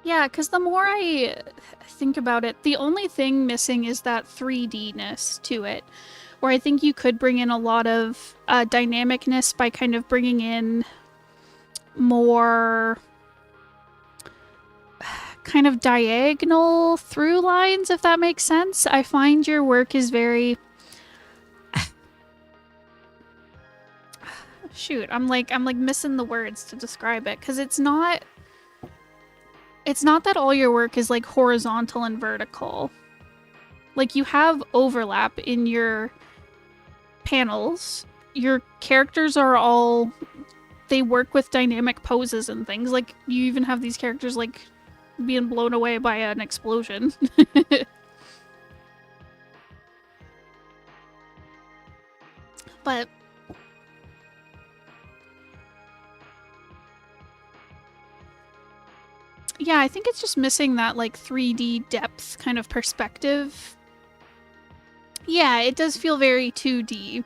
Yeah, because the more I think about it, the only thing missing is that 3D-ness to it, where I think you could bring in a lot of dynamicness by kind of bringing in more kind of diagonal through lines, if that makes sense. I find your work is very... Shoot, I'm like missing the words to describe it, because it's not that all your work is like horizontal and vertical. Like, you have overlap in your panels. Your characters are all... They work with dynamic poses and things. Like, you even have these characters, like, being blown away by an explosion. But... yeah, I think it's just missing that, like, 3D depth kind of perspective. Yeah, it does feel very 2D.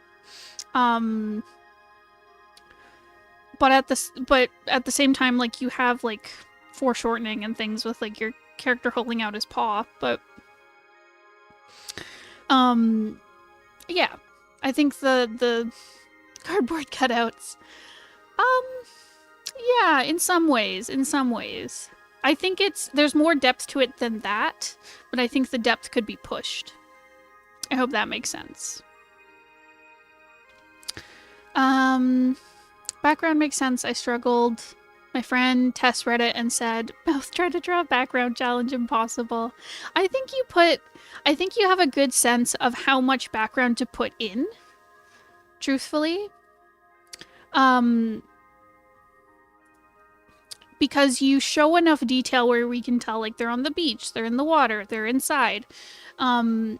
But at the same time, like, you have, like, foreshortening and things with, like, your character holding out his paw, but yeah, I think the cardboard cutouts, yeah, in some ways. I think there's more depth to it than that, but I think the depth could be pushed. I hope that makes sense. Background makes sense. I struggled. My friend Tess read it and said, both try to draw a background challenge impossible. I think you have a good sense of how much background to put in, truthfully. Because you show enough detail where we can tell, like, they're on the beach, they're in the water, they're inside. And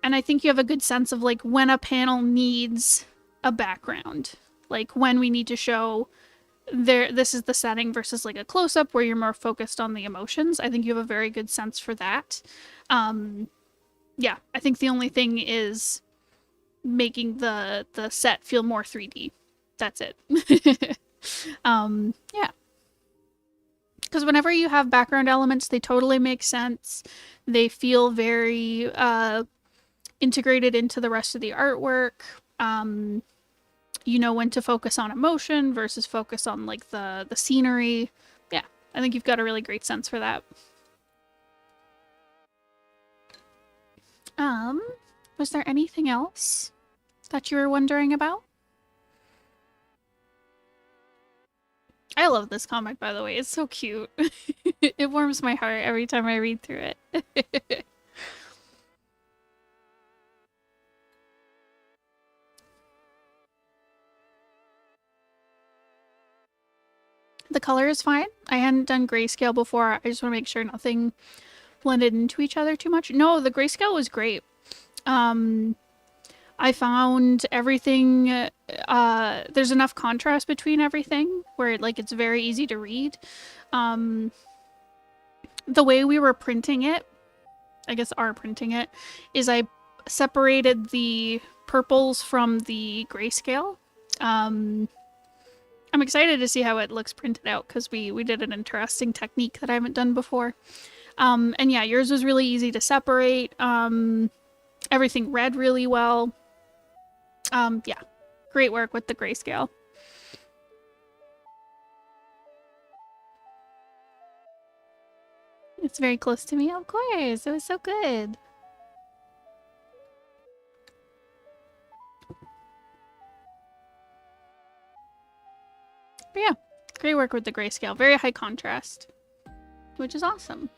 I think you have a good sense of, like, when a panel needs a background. Like, when we need to show this is the setting versus, like, a close-up where you're more focused on the emotions. I think you have a very good sense for that. Yeah, I think the only thing is making the set feel more 3D. That's it. Yeah. Because whenever you have background elements, they totally make sense. They feel very integrated into the rest of the artwork. You know when to focus on emotion versus focus on, like, the scenery. Yeah, I think you've got a really great sense for that. Was there anything else that you were wondering about? I love this comic, by the way. It's so cute. It warms my heart every time I read through it. The color is fine. I hadn't done grayscale before. I just want to make sure nothing blended into each other too much. No, the grayscale was great. I found everything, there's enough contrast between everything where, like, it's very easy to read. The way we were printing it, I guess are printing it, is I separated the purples from the grayscale. I'm excited to see how it looks printed out because we did an interesting technique that I haven't done before. And yeah, yours was really easy to separate. Everything read really well. Yeah, great work with the grayscale. It's very close to me, of course. It was so good. But yeah, great work with the grayscale. Very high contrast, which is awesome.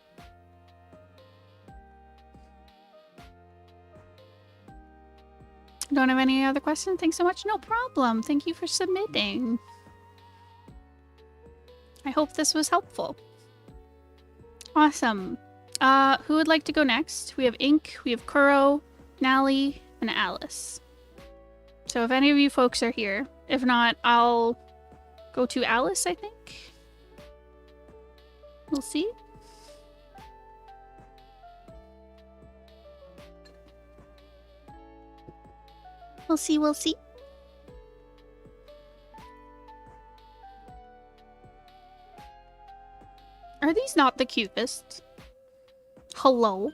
Don't have any other questions? Thanks so much. No problem. Thank you for submitting. I hope this was helpful. Awesome. Who would like to go next? We have Ink, we have Kuroe, Nali, and Alice. So if any of you folks are here, if not, I'll go to Alice, I think. We'll see. We'll see, we'll see. Are these not the cutest? Hello?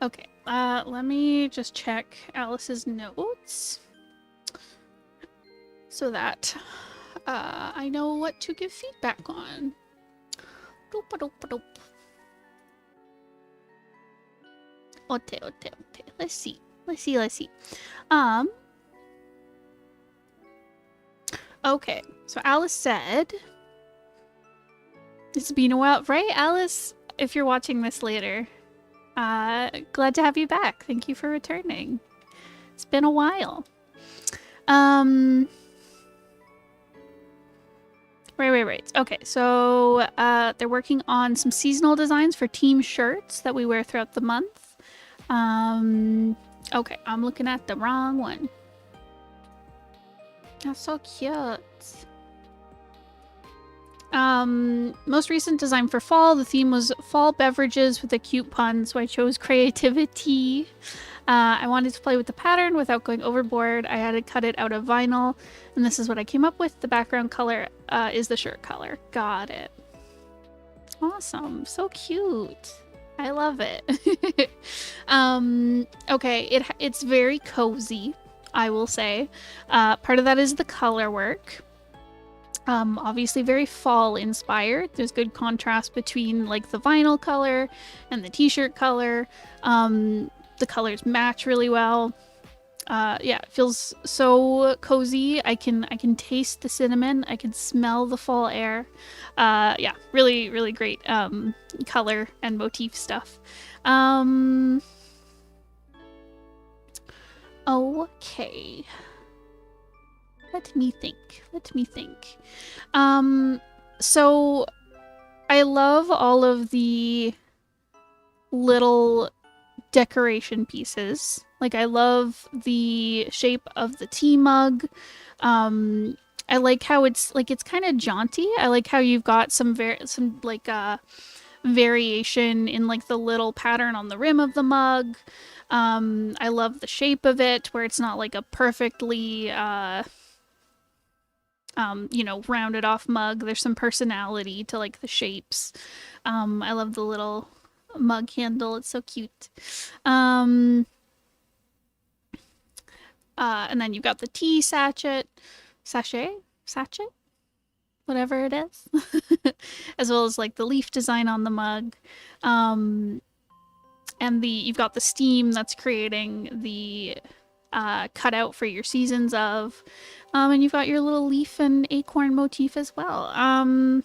Okay, let me just check Alice's notes so that I know what to give feedback on. Doop-a-doop-a-doop. Ote. Let's see. Okay, so Alice said, it's been a while, right, Alice? If you're watching this later, glad to have you back. Thank you for returning. It's been a while. Right. Okay, so they're working on some seasonal designs for team shirts that we wear throughout the month. Okay, I'm looking at the wrong one. That's so cute. Most recent design for fall, the theme was fall beverages with a cute pun, so I chose creativity. I wanted to play with the pattern without going overboard. I had to cut it out of vinyl, and this is what I came up with. The background color is the shirt color. Got it. Awesome. So cute. I love it. Okay, it's very cozy, I will say. Part of that is the color work. Obviously very fall inspired. There's good contrast between like the vinyl color and the t-shirt color. The colors match really well. Yeah, it feels so cozy. I can taste the cinnamon. I can smell the fall air. Yeah, really great color and motif stuff. Okay. Let me think. So I love all of the little decoration pieces. Like, I love the shape of the tea mug. I like how it's kind of jaunty. I like how you've got some variation in like the little pattern on the rim of the mug. I love the shape of it, where it's not like a perfectly rounded off mug. There's some personality to like the shapes. I love the little mug handle. It's so cute. And then you've got the tea sachet, whatever it is, as well as like the leaf design on the mug. And you've got the steam that's creating the cutout for your seasons of. And you've got your little leaf and acorn motif as well. And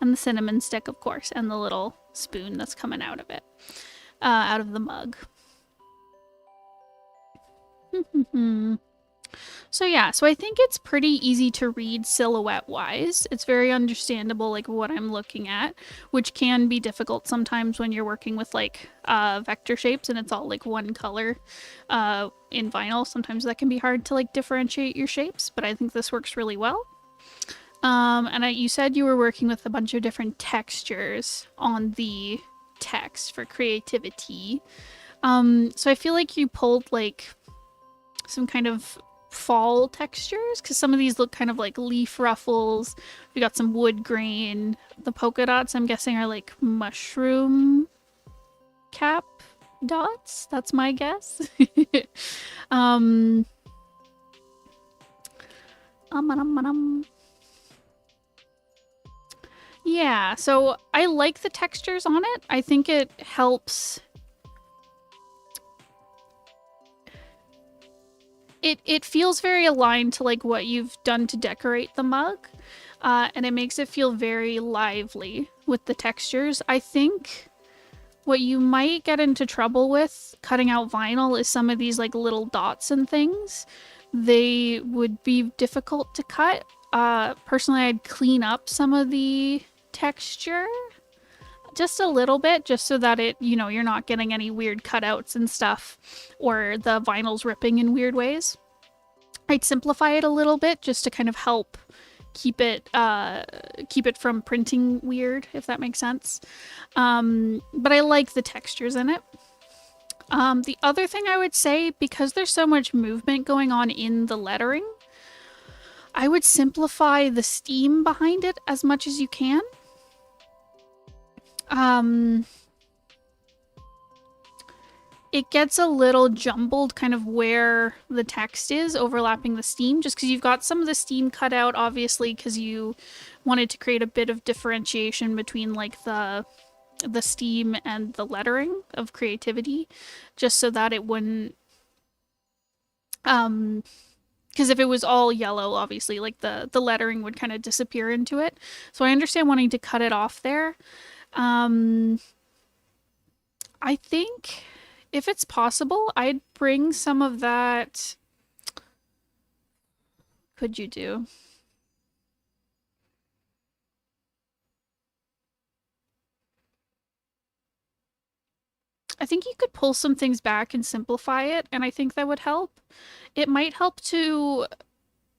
the cinnamon stick, of course, and the little spoon that's coming out of it, out of the mug. So yeah, so I think it's pretty easy to read silhouette-wise. It's very understandable, like, what I'm looking at, which can be difficult sometimes when you're working with, like, vector shapes and it's all, like, one color in vinyl. Sometimes that can be hard to, like, differentiate your shapes, but I think this works really well. And you said you were working with a bunch of different textures on the text for creativity. So I feel like you pulled, like, some kind of fall textures, because some of these look kind of like leaf ruffles. We got some wood grain. The polka dots, I'm guessing, are like mushroom cap dots. That's my guess. Yeah, so I like the textures on it. I think it helps. It feels very aligned to like what you've done to decorate the mug, and it makes it feel very lively with the textures. I think What you might get into trouble with cutting out vinyl is some of these like little dots and things. They would be difficult to cut. Personally, I'd clean up some of the texture just a little bit, just so that it, you're not getting any weird cutouts and stuff, or the vinyl's ripping in weird ways. I'd simplify it a little bit just to kind of help keep it from printing weird, if that makes sense. But I like the textures in it. The other thing I would say, because there's so much movement going on in the lettering, I would simplify the steam behind it as much as you can. It gets a little jumbled kind of where the text is overlapping the steam, just because you've got some of the steam cut out, obviously, because you wanted to create a bit of differentiation between like the steam and the lettering of creativity, just so that it wouldn't because if it was all yellow, obviously like the lettering would kind of disappear into it. So I understand wanting to cut it off there. I think if it's possible, I'd bring some of that. Could you do? I think you could pull some things back and simplify it, and I think that would help. It might help to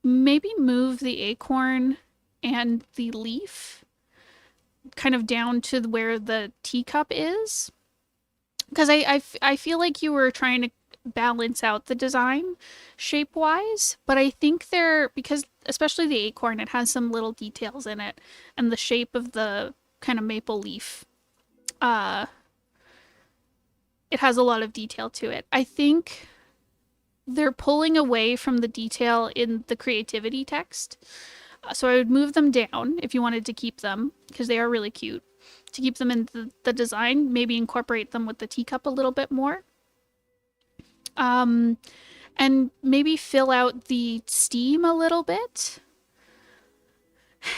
maybe move the acorn and the leaf kind of down to where the teacup is. Because I feel like you were trying to balance out the design shape-wise, but I think because especially the acorn, it has some little details in it, and the shape of the kind of maple leaf, it has a lot of detail to it. I think they're pulling away from the detail in the creativity text. So I would move them down if you wanted to keep them, because they are really cute. To keep them in the design, maybe incorporate them with the teacup a little bit more. And maybe fill out the steam a little bit.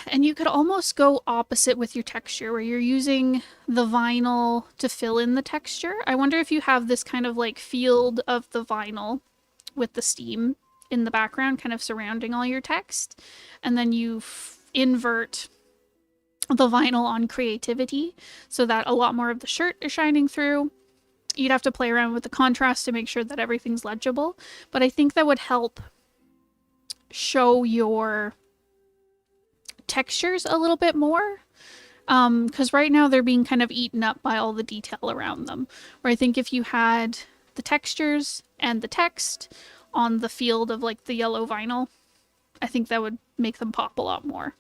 And you could almost go opposite with your texture, where you're using the vinyl to fill in the texture. I wonder if you have this kind of like field of the vinyl with the steam in the background kind of surrounding all your text, and then you invert the vinyl on creativity so that a lot more of the shirt is shining through. You'd have to play around with the contrast to make sure that everything's legible, but I think that would help show your textures a little bit more, because right now they're being kind of eaten up by all the detail around them, where I think if you had the textures and the text on the field of like the yellow vinyl, I think that would make them pop a lot more.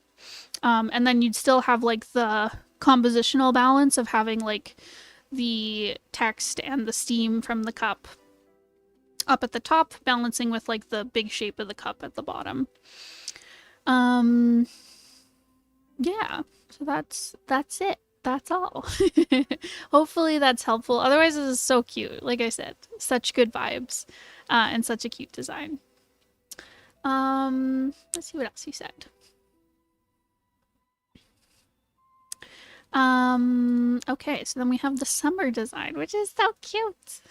And then you'd still have like the compositional balance of having like the text and the steam from the cup up at the top balancing with like the big shape of the cup at the bottom. Yeah, so that's it. That's all. Hopefully that's helpful. Otherwise, this is so cute. Like I said, such good vibes, and such a cute design. Let's see what else you said. Okay, so then we have the summer design, which is so cute.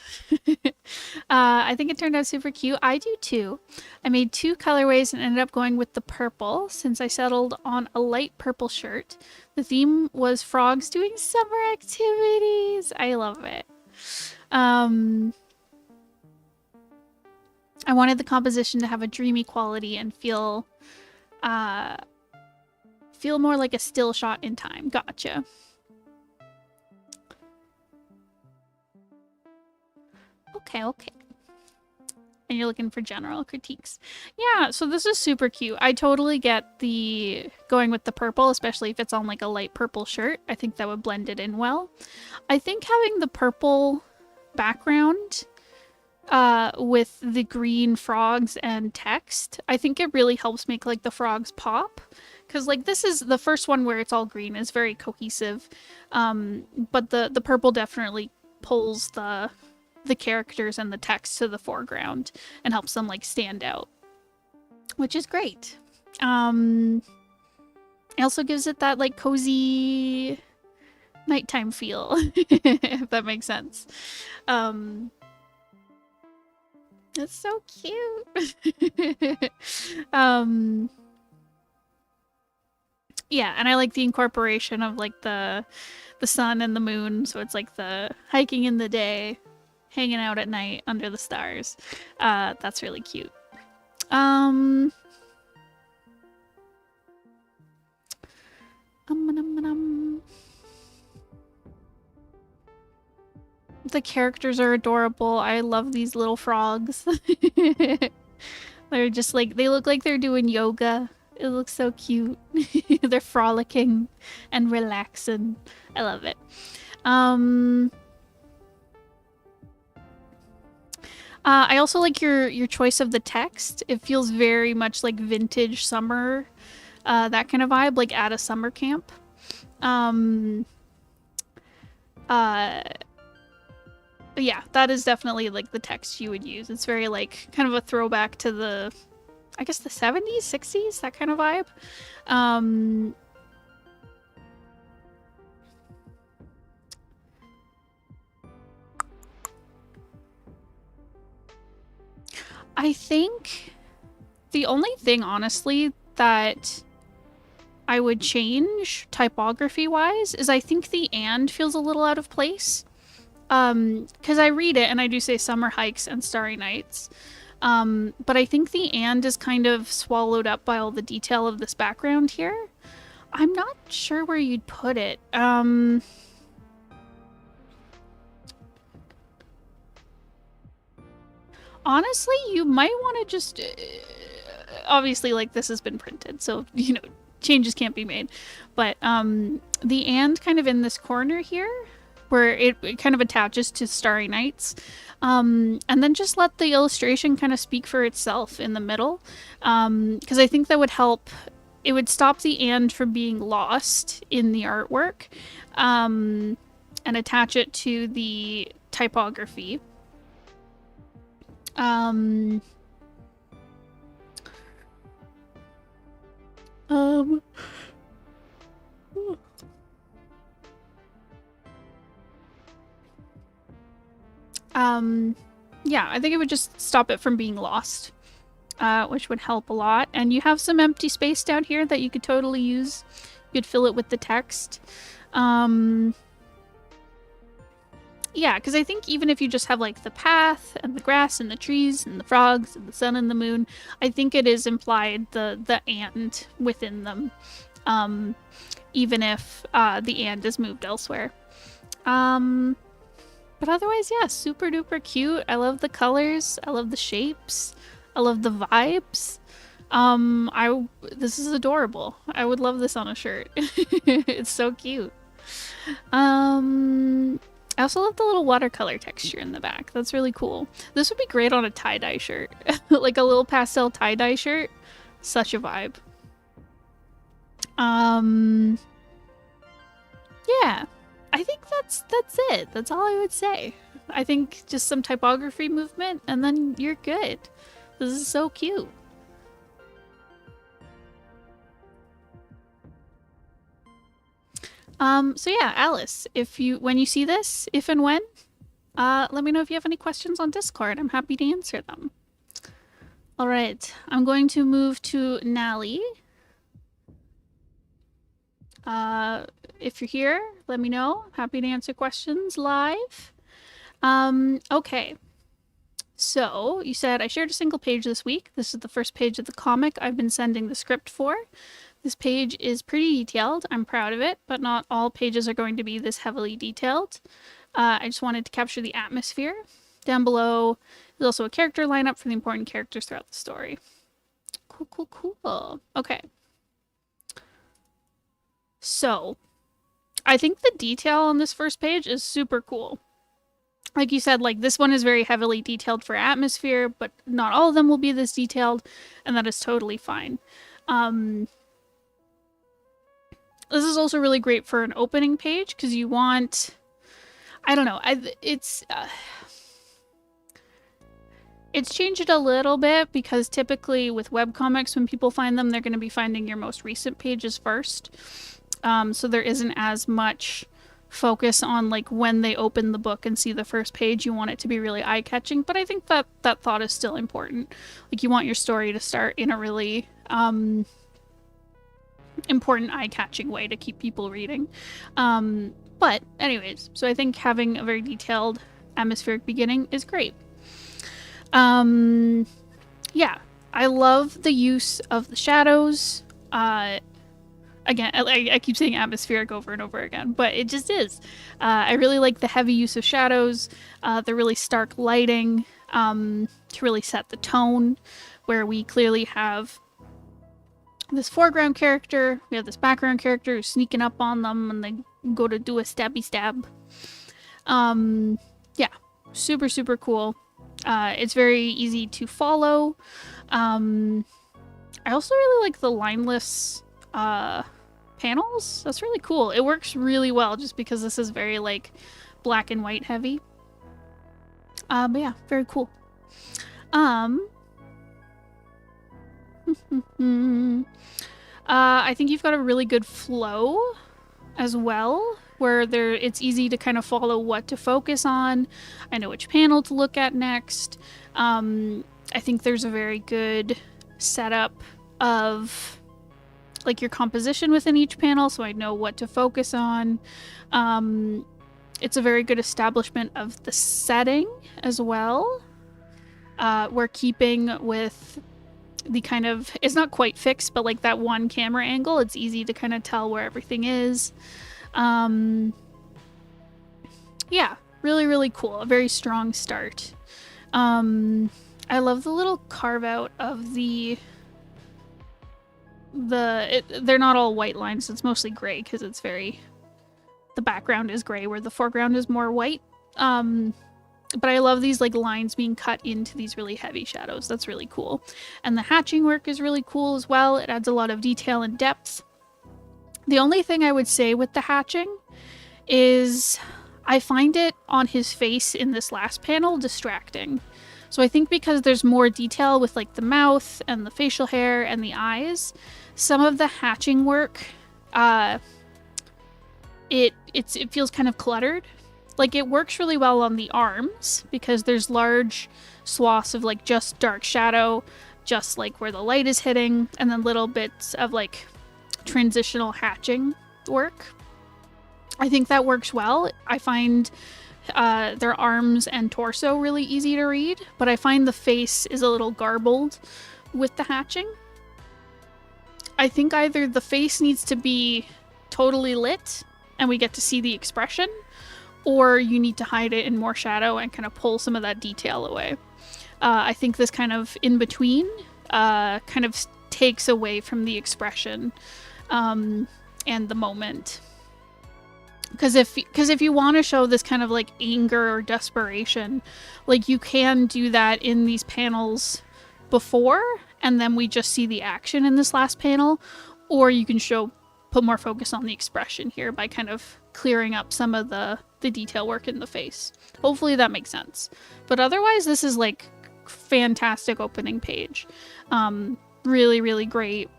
I think it turned out super cute. I do too. I made 2 colorways and ended up going with the purple since I settled on a light purple shirt. The theme was frogs doing summer activities. I love it. I wanted the composition to have a dreamy quality and feel more like a still shot in time. Gotcha. Okay. And you're looking for general critiques. Yeah, so this is super cute. I totally get the going with the purple, especially if it's on like a light purple shirt. I think that would blend it in well. I think having the purple background with the green frogs and text, I think it really helps make like the frogs pop. Because like this is the first one where it's all green is very cohesive, but the purple definitely pulls the characters and the text to the foreground and helps them like stand out, which is great. It also gives it that like cozy nighttime feel, if that makes sense. That's so cute. Yeah, and I like the incorporation of like the sun and the moon, so it's like the hiking in the day, hanging out at night under the stars. That's really cute. Um, the characters are adorable. I love these little frogs. They're just like, they look like they're doing yoga. It looks so cute. They're frolicking and relaxing. I love it. I also like your choice of the text. It feels very much like vintage summer, that kind of vibe, like at a summer camp. Yeah, that is definitely like the text you would use. It's very like kind of a throwback to the, I guess the 70s, 60s, that kind of vibe. I think the only thing, honestly, that I would change typography-wise is I think the "and" feels a little out of place. Because I read it and I do say summer hikes and starry nights. But I think the "and" is kind of swallowed up by all the detail of this background here. I'm not sure where you'd put it. Honestly, you might want to just... obviously, like, this has been printed, so, you know, changes can't be made. But the "and" kind of in this corner here, where it kind of attaches to Starry Nights. And then just let the illustration kind of speak for itself in the middle. Because I think that would help. It would stop the "and" from being lost in the artwork. And attach it to the typography. Yeah, I think it would just stop it from being lost, which would help a lot. And you have some empty space down here that you could totally use. You could fill it with the text. Yeah, because I think even if you just have like the path and the grass and the trees and the frogs and the sun and the moon, I think it is implied the "and" within them, even if the "and" is moved elsewhere. But otherwise, yeah, super duper cute. I love the colors. I love the shapes. I love the vibes. This is adorable. I would love this on a shirt. It's so cute. I also love the little watercolor texture in the back. That's really cool. This would be great on a tie-dye shirt. Like a little pastel tie-dye shirt. Such a vibe. Yeah. I think that's it. That's all I would say. I think just some typography movement and then you're good. This is so cute. So yeah, Alice, when you see this, if and when, let me know if you have any questions on Discord. I'm happy to answer them. All right, I'm going to move to Nali. If you're here, let me know. I'm happy to answer questions live. Okay. So, you said, I shared a single page this week. This is the first page of the comic I've been sending the script for. This page is pretty detailed. I'm proud of it, but not all pages are going to be this heavily detailed. I just wanted to capture the atmosphere. Down below is also a character lineup for the important characters throughout the story. Cool. Okay. So, I think the detail on this first page is super cool. Like you said, like this one is very heavily detailed for atmosphere, but not all of them will be this detailed, and that is totally fine. This is also really great for an opening page because you want, I don't know, it's changed it a little bit because typically with webcomics, when people find them, they're going to be finding your most recent pages first. So there isn't as much focus on like when they open the book and see the first page, you want it to be really eye-catching, but I think that that thought is still important. Like you want your story to start in a really important eye-catching way to keep people reading. But anyways, so I think having a very detailed atmospheric beginning is great. Yeah, I love the use of the shadows. Again, I keep saying atmospheric over and over again, but it just is. I really like the heavy use of shadows, the really stark lighting to really set the tone, where we clearly have this foreground character, we have this background character who's sneaking up on them and they go to do a stabby stab. Yeah, super, super cool. It's very easy to follow. I also really like the lineless panels. That's really cool. It works really well just because this is very like black and white heavy. But yeah, very cool. I think you've got a really good flow as well, where it's easy to kind of follow what to focus on. I know which panel to look at next. I think there's a very good setup of like your composition within each panel, so I know what to focus on. It's a very good establishment of the setting as well. We're keeping with the kind of, it's not quite fixed, but like that one camera angle, it's easy to kind of tell where everything is. Yeah, really, really cool. A very strong start. I love the little carve out of they're not all white lines. It's mostly gray because it's very, the background is gray where the foreground is more white. But I love these like lines being cut into these really heavy shadows. That's really cool. And the hatching work is really cool as well. It adds a lot of detail and depth. The only thing I would say with the hatching is I find it on his face in this last panel distracting. So I think because there's more detail with like the mouth and the facial hair and the eyes, some of the hatching work, it feels kind of cluttered. Like it works really well on the arms because there's large swaths of like just dark shadow, just like where the light is hitting, and then little bits of like transitional hatching work. I think that works well. I find their arms and torso really easy to read, but I find the face is a little garbled with the hatching. I think either the face needs to be totally lit and we get to see the expression, or you need to hide it in more shadow and kind of pull some of that detail away. I think this kind of in between kind of takes away from the expression and the moment. Because if you want to show this kind of like anger or desperation, like you can do that in these panels before, and then we just see the action in this last panel, or you can put more focus on the expression here by kind of clearing up some of the detail work in the face. Hopefully that makes sense. But otherwise, this is like fantastic opening page. Really, really great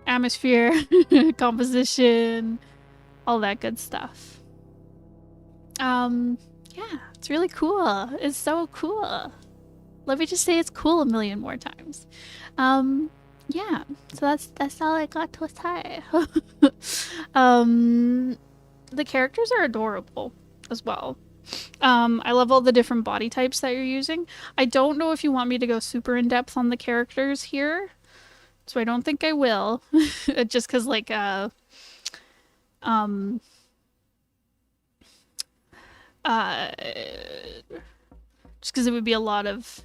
atmosphere, composition, all that good stuff. Yeah, it's really cool. It's so cool. Let me just say it's cool a million more times. Yeah, so that's all I got to say. The characters are adorable as well. I love all the different body types that you're using. I don't know if you want me to go super in depth on the characters here, so I don't think I will. Just because like just because it would be a lot of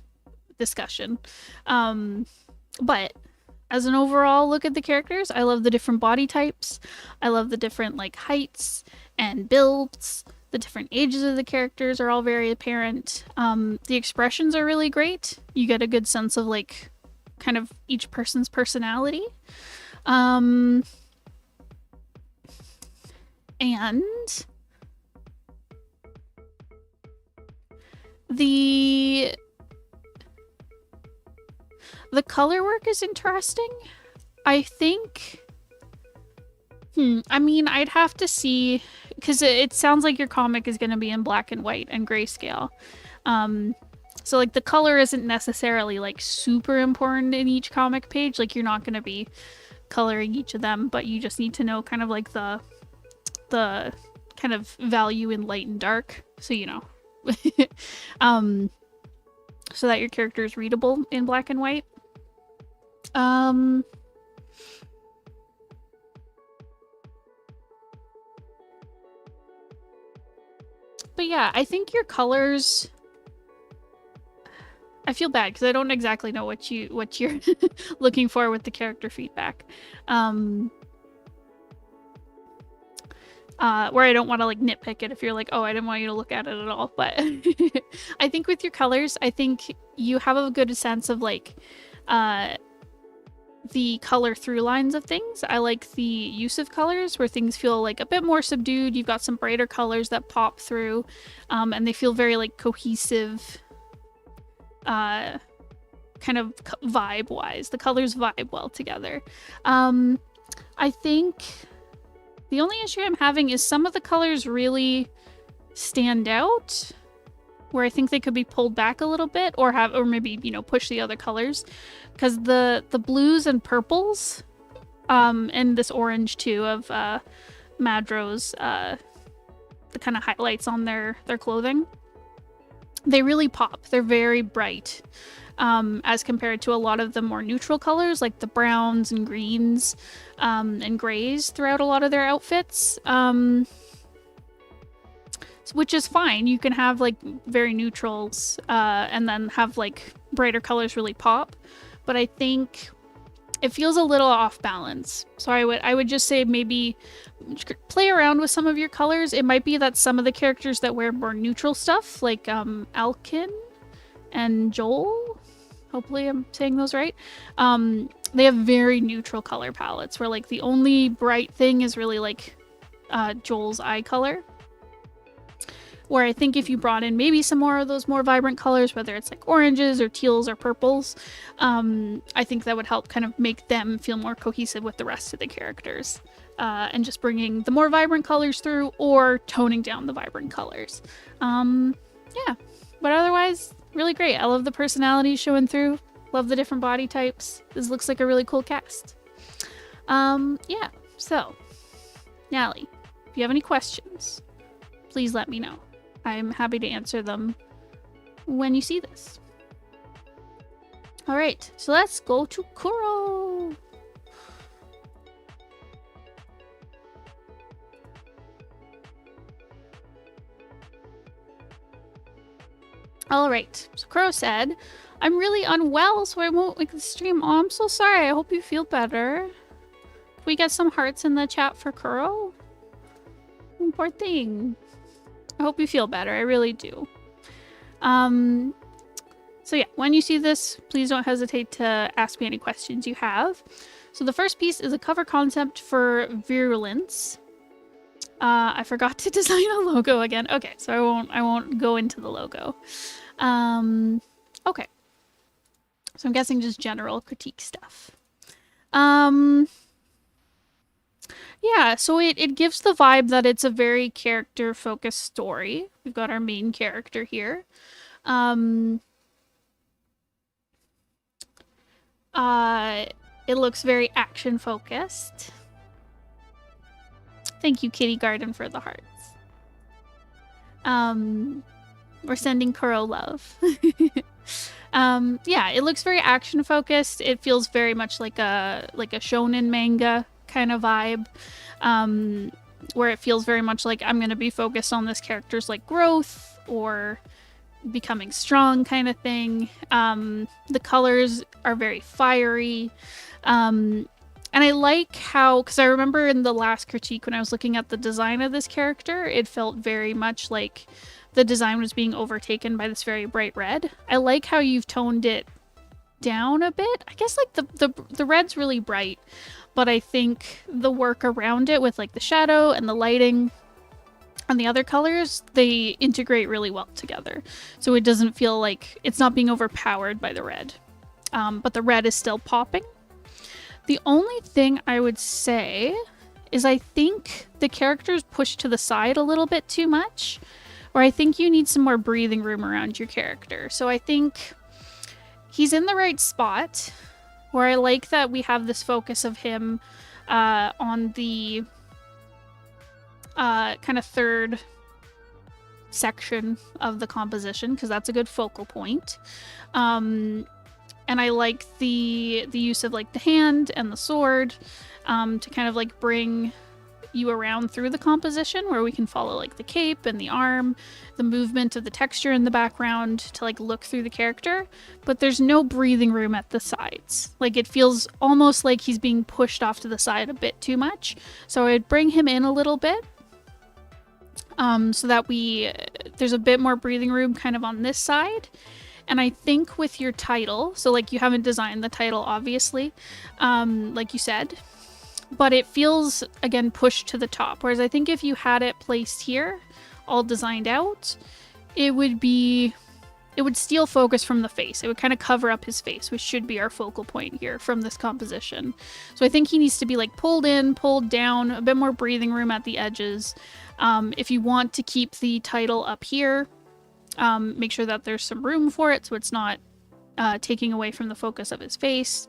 discussion. But as an overall look at the characters, I love the different body types. I love the different like heights and builds. The different ages of the characters are all very apparent. The expressions are really great. You get a good sense of like kind of each person's personality. And the color work is interesting. I think I mean, I'd have to see because it sounds like your comic is going to be in black and white and grayscale. So like the color isn't necessarily like super important in each comic page. Like you're not going to be coloring each of them, but you just need to know kind of like the kind of value in light and dark, so you know. So that your character is readable in black and white. But yeah, I think your colors, I feel bad because I don't exactly know what you're looking for with the character feedback. Where I don't want to like nitpick it if you're like, oh, I didn't want you to look at it at all. But I think with your colors, I think you have a good sense of like the color through lines of things. I like the use of colors where things feel like a bit more subdued. You've got some brighter colors that pop through, and they feel very like cohesive, kind of vibe wise. The colors vibe well together. I think the only issue I'm having is some of the colors really stand out, where I think they could be pulled back a little bit, or maybe, you know, push the other colors, because the blues and purples, and this orange too of Madro's, the kind of highlights on their clothing, they really pop. They're very bright, as compared to a lot of the more neutral colors like the browns and greens, and grays throughout a lot of their outfits. Which is fine. You can have like very neutrals, and then have like brighter colors really pop. But I think it feels a little off balance. So I would just say maybe play around with some of your colors. It might be that some of the characters that wear more neutral stuff, like Alkin and Joel, hopefully I'm saying those right, they have very neutral color palettes where like the only bright thing is really like Joel's eye color. Where I think if you brought in maybe some more of those more vibrant colors, whether it's like oranges or teals or purples, I think that would help kind of make them feel more cohesive with the rest of the characters. And just bringing the more vibrant colors through, or toning down the vibrant colors. Yeah, but otherwise, really great. I love the personalities showing through. Love the different body types. This looks like a really cool cast. Yeah, so, Nali, if you have any questions, please let me know. I'm happy to answer them when you see this. Alright, so let's go to Kuroe! Alright, so Kuroe said, I'm really unwell, so I won't make the stream. Oh, I'm so sorry. I hope you feel better. Can we get some hearts in the chat for Kuroe? Poor thing. I hope you feel better. I really do. So yeah, when you see this, please don't hesitate to ask me any questions you have. So the first piece is a cover concept for Virulence. I forgot to design a logo again. Okay, so I won't go into the logo. Okay. So I'm guessing just general critique stuff. Yeah, so it gives the vibe that it's a very character-focused story. We've got our main character here. It looks very action-focused. Thank you, Kitty Garden, for the hearts. We're sending Kuroe love. Yeah, it looks very action-focused. It feels very much like a shonen manga kind of vibe, where it feels very much like I'm going to be focused on this character's like growth or becoming strong kind of thing. The colors are very fiery, and I like how, because I remember in the last critique when I was looking at the design of this character, it felt very much like the design was being overtaken by this very bright red. I like how you've toned it down a bit. I guess like the red's really bright, but I think the work around it with like the shadow and the lighting and the other colors, they integrate really well together. So it doesn't feel like it's not being overpowered by the red. But the red is still popping. The only thing I would say is I think the character's pushed to the side a little bit too much, or I think you need some more breathing room around your character. So I think he's in the right spot, where I like that we have this focus of him on the kind of third section of the composition, because that's a good focal point. And I like the use of like the hand and the sword to kind of like bring you around through the composition, where we can follow like the cape and the arm, the movement of the texture in the background to like look through the character. But there's no breathing room at the sides. Like it feels almost like he's being pushed off to the side a bit too much. So I'd bring him in a little bit so that there's a bit more breathing room kind of on this side. And I think with your title, so like you haven't designed the title obviously, like you said, but it feels, again, pushed to the top. Whereas I think if you had it placed here, all designed out, it would steal focus from the face. It would kind of cover up his face, which should be our focal point here from this composition. So I think he needs to be like pulled in, pulled down, a bit more breathing room at the edges. If you want to keep the title up here, make sure that there's some room for it so it's not taking away from the focus of his face.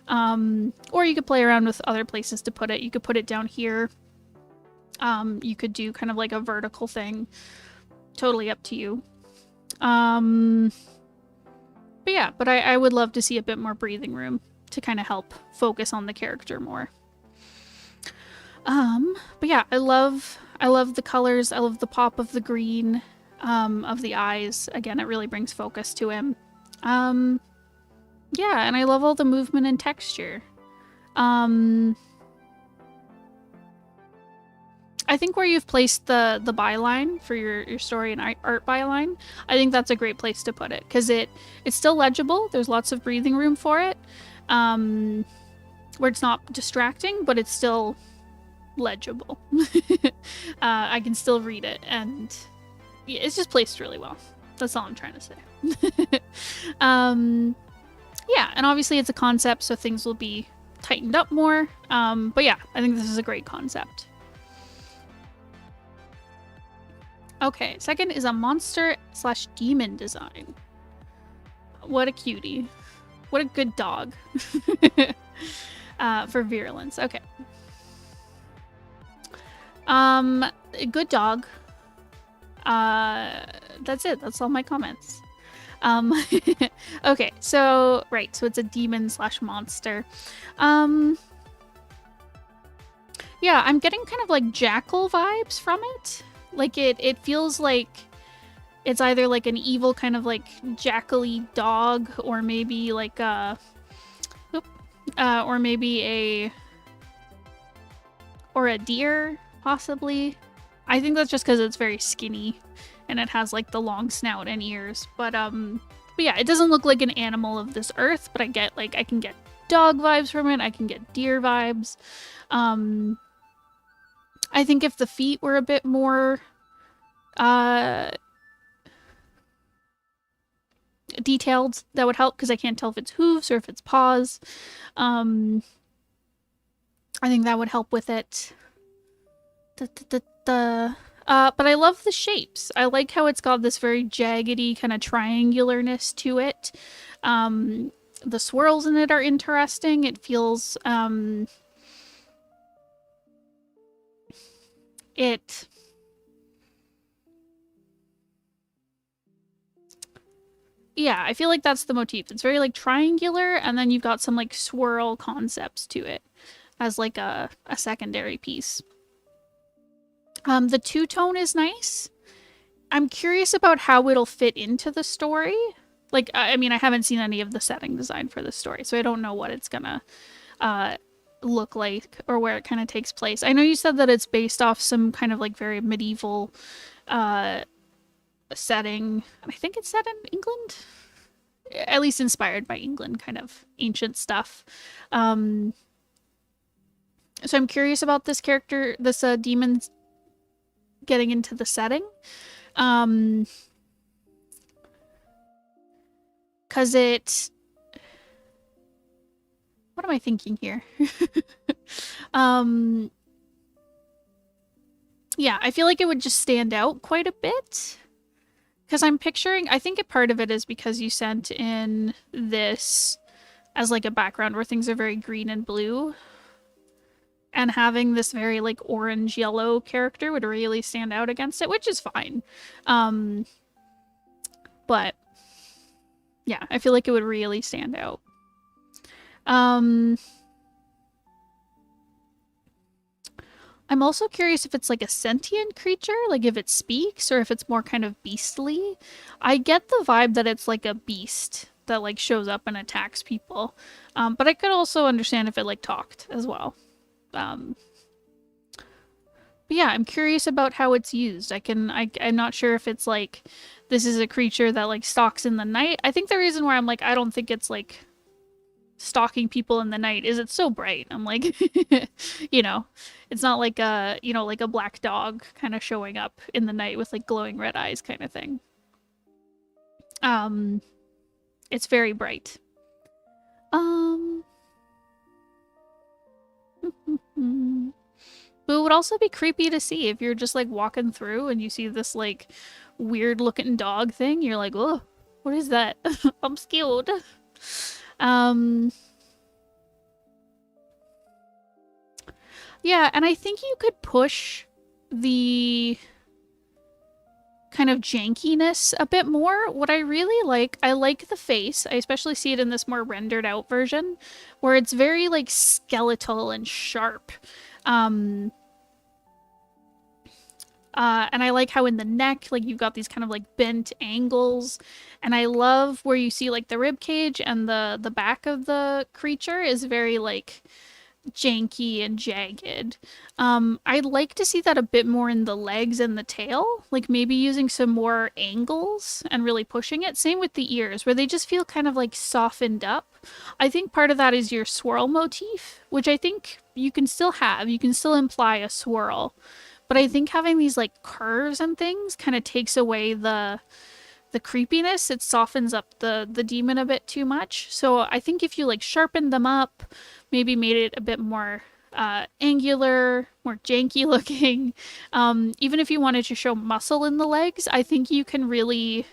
Or you could play around with other places to put it. You could put it down here. You could do kind of like a vertical thing. Totally up to you. But yeah, but I would love to see a bit more breathing room to kind of help focus on the character more. But yeah, I love the colors. I love the pop of the green, of the eyes. Again, it really brings focus to him. Yeah, and I love all the movement and texture. I think where you've placed the byline for your story and art byline, I think that's a great place to put it, because it's still legible. There's lots of breathing room for it, where it's not distracting, but it's still legible. I can still read it, and it's just placed really well. That's all I'm trying to say. Yeah, and obviously it's a concept, so things will be tightened up more. But yeah, I think this is a great concept. Okay, second is a monster/demon design. What a cutie. What a good dog. For virulence. Okay. Good dog. That's it. That's all my comments. Okay, so right, so it's a demon/monster. Yeah, I'm getting kind of like jackal vibes from it. Like it feels like it's either like an evil kind of like jackal-y dog, or maybe like or maybe a deer, possibly. I think that's just because it's very skinny and it has like the long snout and ears. But yeah, it doesn't look like an animal of this earth, but I can get dog vibes from it. I can get deer vibes. I think if the feet were a bit more detailed, that would help, because I can't tell if it's hooves or if it's paws. I think that would help with it. But I love the shapes. I like how it's got this very jaggedy kind of triangularness to it. The swirls in it are interesting. It feels yeah, I feel like that's the motif. It's very like triangular, and then you've got some like swirl concepts to it as like a secondary piece. The two-tone is nice. I'm curious about how it'll fit into the story. Like, I mean, I haven't seen any of the setting design for this story, so I don't know what it's gonna look like or where it kind of takes place. I know you said that it's based off some kind of like very medieval setting. I think it's set in England, at least inspired by England, kind of ancient stuff. So I'm curious about this character, this demon getting into the setting. Because what am I thinking here? Yeah, I feel like it would just stand out quite a bit. Because I'm picturing, I think a part of it is because you sent in this as like a background where things are very green and blue. And having this very like orange yellow character would really stand out against it, which is fine. But yeah, I feel like it would really stand out. I'm also curious if it's like a sentient creature, like if it speaks, or if it's more kind of beastly. I get the vibe that it's like a beast that like shows up and attacks people. But I could also understand if it like talked as well. But yeah, I'm curious about how it's used. I'm not sure if it's like this is a creature that like stalks in the night. I think the reason why I'm like I don't think it's like stalking people in the night is it's so bright. I'm like, you know, it's not like a, you know, like a black dog kind of showing up in the night with like glowing red eyes kind of thing. It's very bright. But it would also be creepy to see if you're just like walking through and you see this like weird looking dog thing. You're like, oh, what is that? I'm scared. Yeah, and I think you could push the kind of jankiness a bit more. What I really like, I like the face. I especially see it in this more rendered out version where it's very like skeletal and sharp. And I like how in the neck, like you've got these kind of like bent angles, and I love where you see like the rib cage and the back of the creature is very like janky and jagged. I'd like to see that a bit more in the legs and the tail, like maybe using some more angles and really pushing it. Same with the ears, where they just feel kind of like softened up. I think part of that is your swirl motif, which I think you can still have. You can still imply a swirl. But I think having these like curves and things kind of takes away the creepiness. It softens up the demon a bit too much. So I think if you like sharpened them up, maybe made it a bit more angular, more janky looking, even if you wanted to show muscle in the legs, I think you can really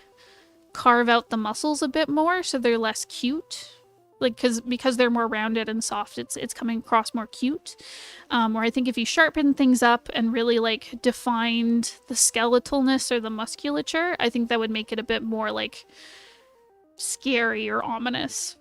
carve out the muscles a bit more so they're less cute. Like because they're more rounded and soft, it's coming across more cute. Where I think if you sharpen things up and really like defined the skeletalness or the musculature, I think that would make it a bit more like scary or ominous.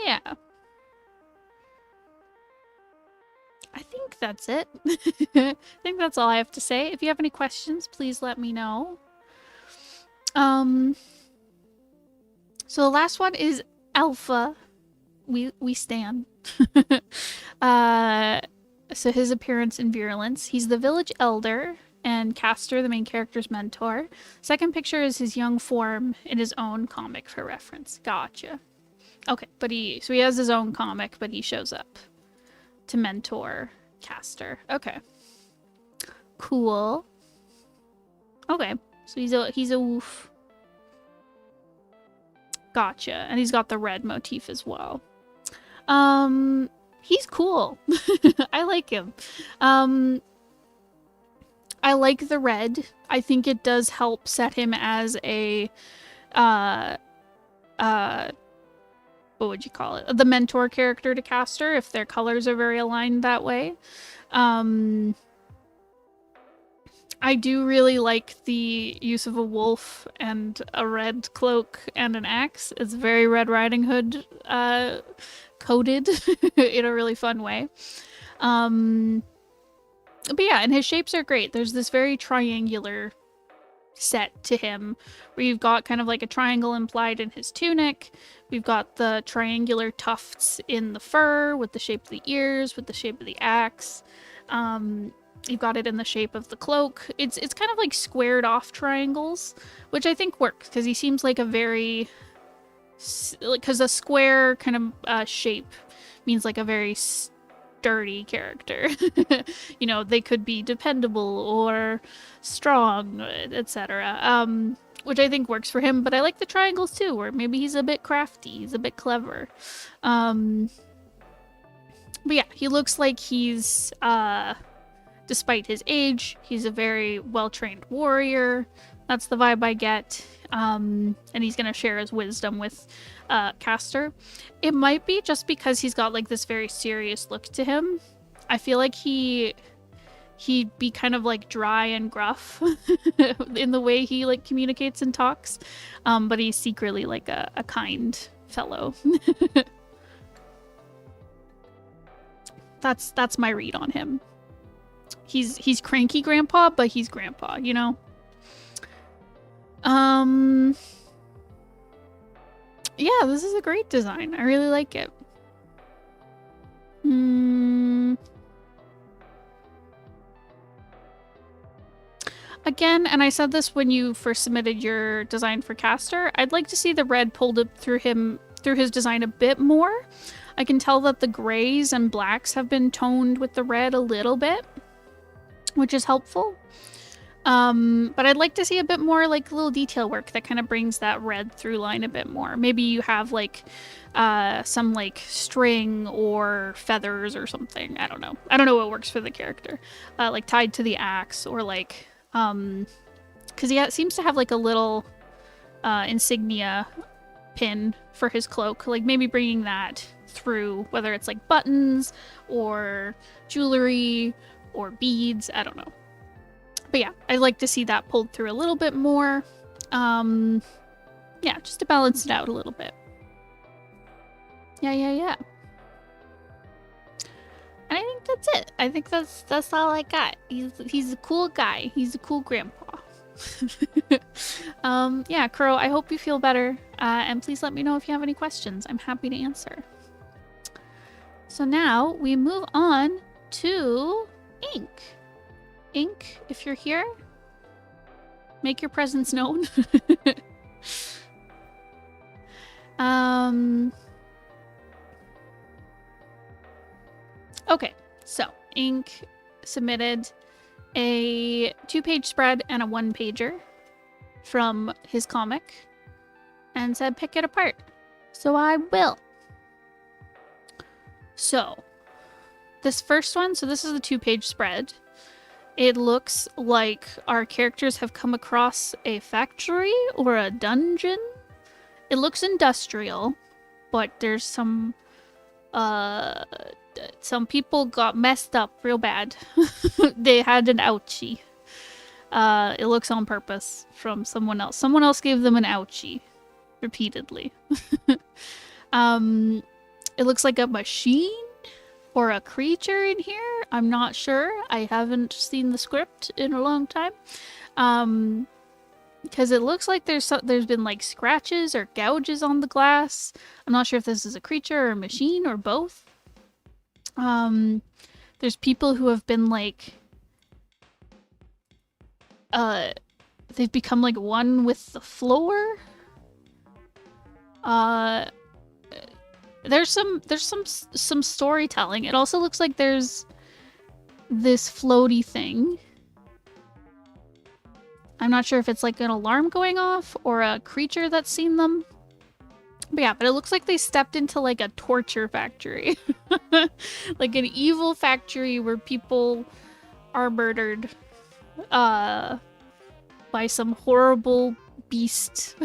Yeah. I think that's it. I think that's all I have to say. If you have any questions, please let me know. So the last one is Alpha. We stand. So his appearance and virulence. He's the village elder and Castor, the main character's mentor. Second picture is his young form in his own comic for reference. Gotcha. Okay, but he has his own comic, but he shows up to mentor Castor. Okay. Cool. Okay. So he's a woof. Gotcha. And he's got the red motif as well. He's cool. I like him. I like the red. I think it does help set him as a what would you call it? The mentor character to Castor, if their colors are very aligned that way. I do really like the use of a wolf and a red cloak and an axe. It's very Red Riding Hood coded in a really fun way. But yeah, and his shapes are great. There's this very triangular set to him where you've got kind of like a triangle implied in his tunic. We've got the triangular tufts in the fur with the shape of the ears, with the shape of the axe. You've got it in the shape of the cloak. It's kind of like squared off triangles, which I think works because he seems like a very because a square kind of shape means like a very sturdy character. You know, they could be dependable or strong, etc. Which I think works for him, but I like the triangles too, where maybe he's a bit crafty, he's a bit clever. But yeah, he looks like he's, despite his age, he's a very well-trained warrior. That's the vibe I get. And he's gonna share his wisdom with Castor. It might be just because he's got like this very serious look to him. I feel like he'd be kind of like dry and gruff in the way he like communicates and talks, but he's secretly like a kind fellow. That's my read on him. He's cranky grandpa, but he's grandpa, you know? Yeah, this is a great design. I really like it. Again, and I said this when you first submitted your design for Castor, I'd like to see the red pulled up through his design a bit more. I can tell that the grays and blacks have been toned with the red a little bit, which is helpful. But I'd like to see a bit more like little detail work that kind of brings that red through line a bit more. Maybe you have like some like string or feathers or something. I don't know. I don't know what works for the character. Like tied to the axe, or like because he seems to have like a little insignia pin for his cloak. Like maybe bringing that through, whether it's like buttons or jewelry or beads. I don't know. But yeah, I'd like to see that pulled through a little bit more. Yeah, just to balance it out a little bit. Yeah. And I think that's it. I think that's all I got. He's a cool guy. He's a cool grandpa. Yeah, Kuroe, I hope you feel better. And please let me know if you have any questions. I'm happy to answer. So now we move on to Ink. Ink, if you're here, make your presence known. Okay, so Ink submitted a 2-page spread and a 1-pager from his comic and said pick it apart. So I will. So this first one, so this is the 2-page spread. It looks like our characters have come across a factory or a dungeon. It looks industrial, but there's some people got messed up real bad. They had an ouchie. It looks on purpose from someone else. Someone else gave them an ouchie repeatedly. It looks like a machine or a creature in here. I'm not sure. I haven't seen the script in a long time. Because it looks like there's been like scratches or gouges on the glass. I'm not sure if this is a creature or a machine or both. There's people who have been like they've become like one with the floor. There's some storytelling. It also looks like there's this floaty thing. I'm not sure if it's like an alarm going off or a creature that's seen them. But yeah, but it looks like they stepped into like a torture factory. Like an evil factory where people are murdered by some horrible beast.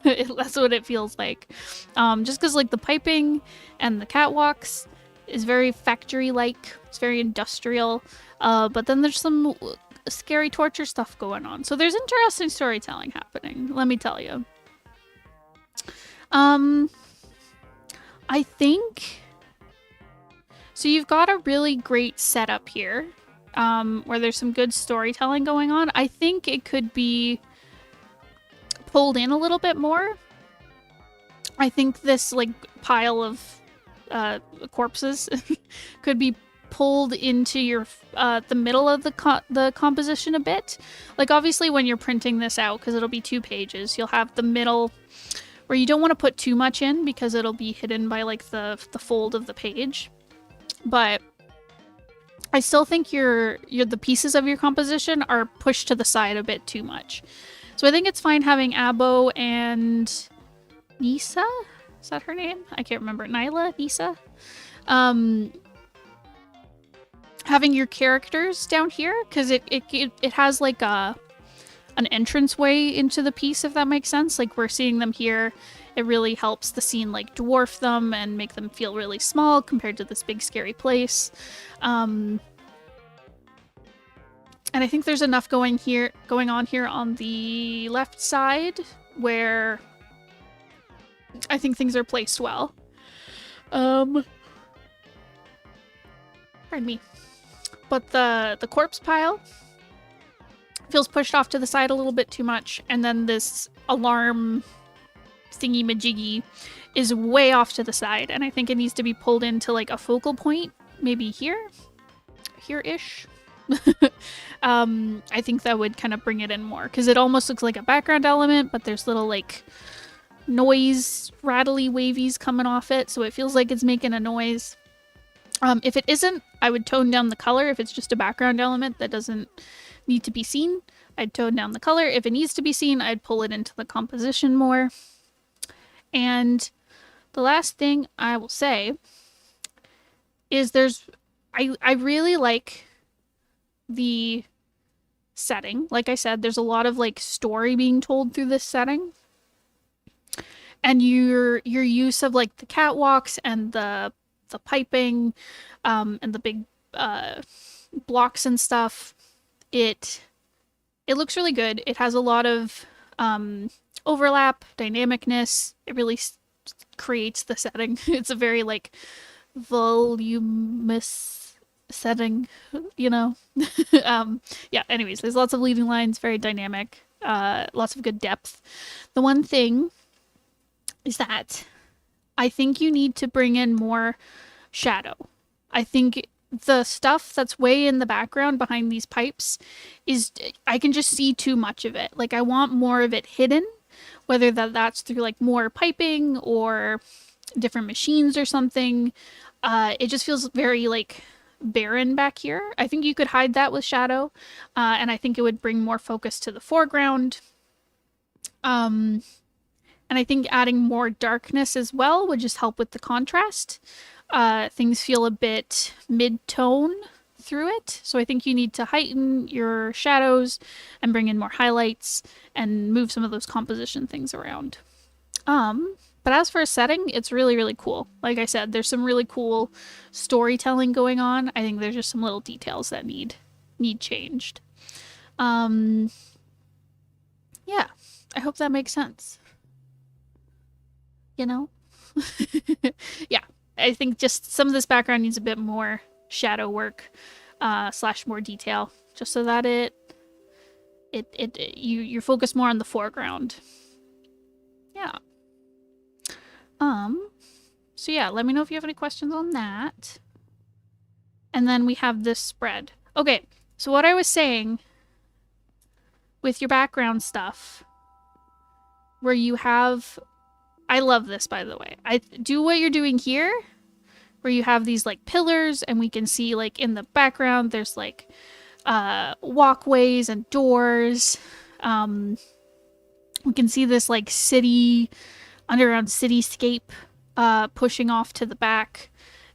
That's what it feels like. Just because like the piping and the catwalks is very factory-like. It's very industrial. But then there's some scary torture stuff going on. So there's interesting storytelling happening, let me tell you. I think so. You've got a really great setup here, where there's some good storytelling going on. I think it could be pulled in a little bit more. I think this like pile of corpses could be pulled into your the middle of the composition a bit. Like obviously when you're printing this out, because it'll be 2 pages, you'll have the middle where you don't want to put too much in because it'll be hidden by like the fold of the page. But I still think the pieces of your composition are pushed to the side a bit too much. So I think it's fine having Abo and Nisa? Is that her name? I can't remember. Nyla? Nisa? Having your characters down here, because it has like an entranceway into the piece, if that makes sense. Like, we're seeing them here. It really helps the scene like dwarf them and make them feel really small compared to this big scary place. And I think there's enough going on here on the left side where I think things are placed well. Pardon me. But the corpse pile feels pushed off to the side a little bit too much, and then this alarm thingy majiggy is way off to the side, and I think it needs to be pulled into like a focal point, maybe here-ish. I think that would kind of bring it in more, because it almost looks like a background element, but there's little like noise, rattly wavies coming off it, so it feels like it's making a noise. If it isn't, I would tone down the color. If it's just a background element that doesn't need to be seen, I'd tone down the color. If it needs to be seen, I'd pull it into the composition more. And the last thing I will say is I really like the setting. Like I said, there's a lot of like story being told through this setting. And your use of like the catwalks and the piping and the big blocks and stuff, it looks really good. It has a lot of overlap, dynamicness. It really creates the setting. It's a very like voluminous setting, you know. Yeah, anyways, there's lots of leading lines, very dynamic, lots of good depth. The one thing is that I think you need to bring in more shadow. I think the stuff that's way in the background behind these pipes I can just see too much of it. Like, I want more of it hidden, whether that's through like more piping or different machines or something. It just feels very like barren back here. I think you could hide that with shadow, and I think it would bring more focus to the foreground. And I think adding more darkness as well would just help with the contrast. Things feel a bit mid-tone through it, so I think you need to heighten your shadows and bring in more highlights and move some of those composition things around. But as for a setting, it's really, really cool. Like I said, there's some really cool storytelling going on. I think there's just some little details that need changed. Yeah, I hope that makes sense. You know? Yeah, I think just some of this background needs a bit more shadow work / more detail, just so that you're focused more on the foreground. Yeah. So yeah, let me know if you have any questions on that. And then we have this spread. Okay, so what I was saying with your background stuff, where you have, I love this, by the way. I do what you're doing here, where you have these like pillars, and we can see like in the background there's like walkways and doors. We can see this like underground cityscape pushing off to the back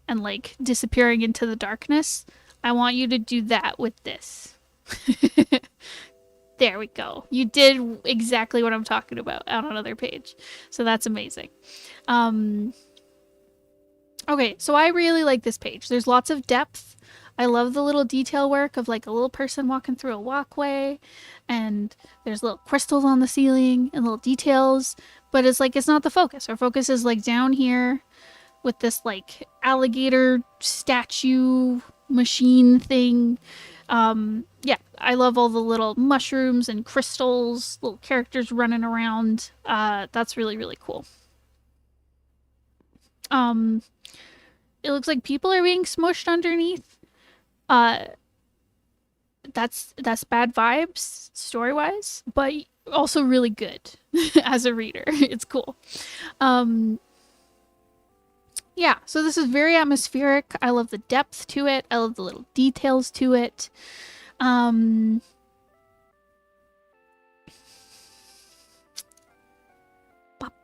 and like disappearing into the darkness. I want you to do that with this. There we go. You did exactly what I'm talking about on another page. So that's amazing. Okay, so I really like this page. There's lots of depth. I love the little detail work of like a little person walking through a walkway, and there's little crystals on the ceiling and little details, but it's like, it's not the focus. Our focus is like down here with this like alligator statue machine thing. Yeah, I love all the little mushrooms and crystals, little characters running around. That's really, really cool. It looks like people are being smushed underneath. That's bad vibes story-wise, but also really good as a reader. It's cool. Yeah, so this is very atmospheric. I love the depth to it. I love the little details to it. Ba,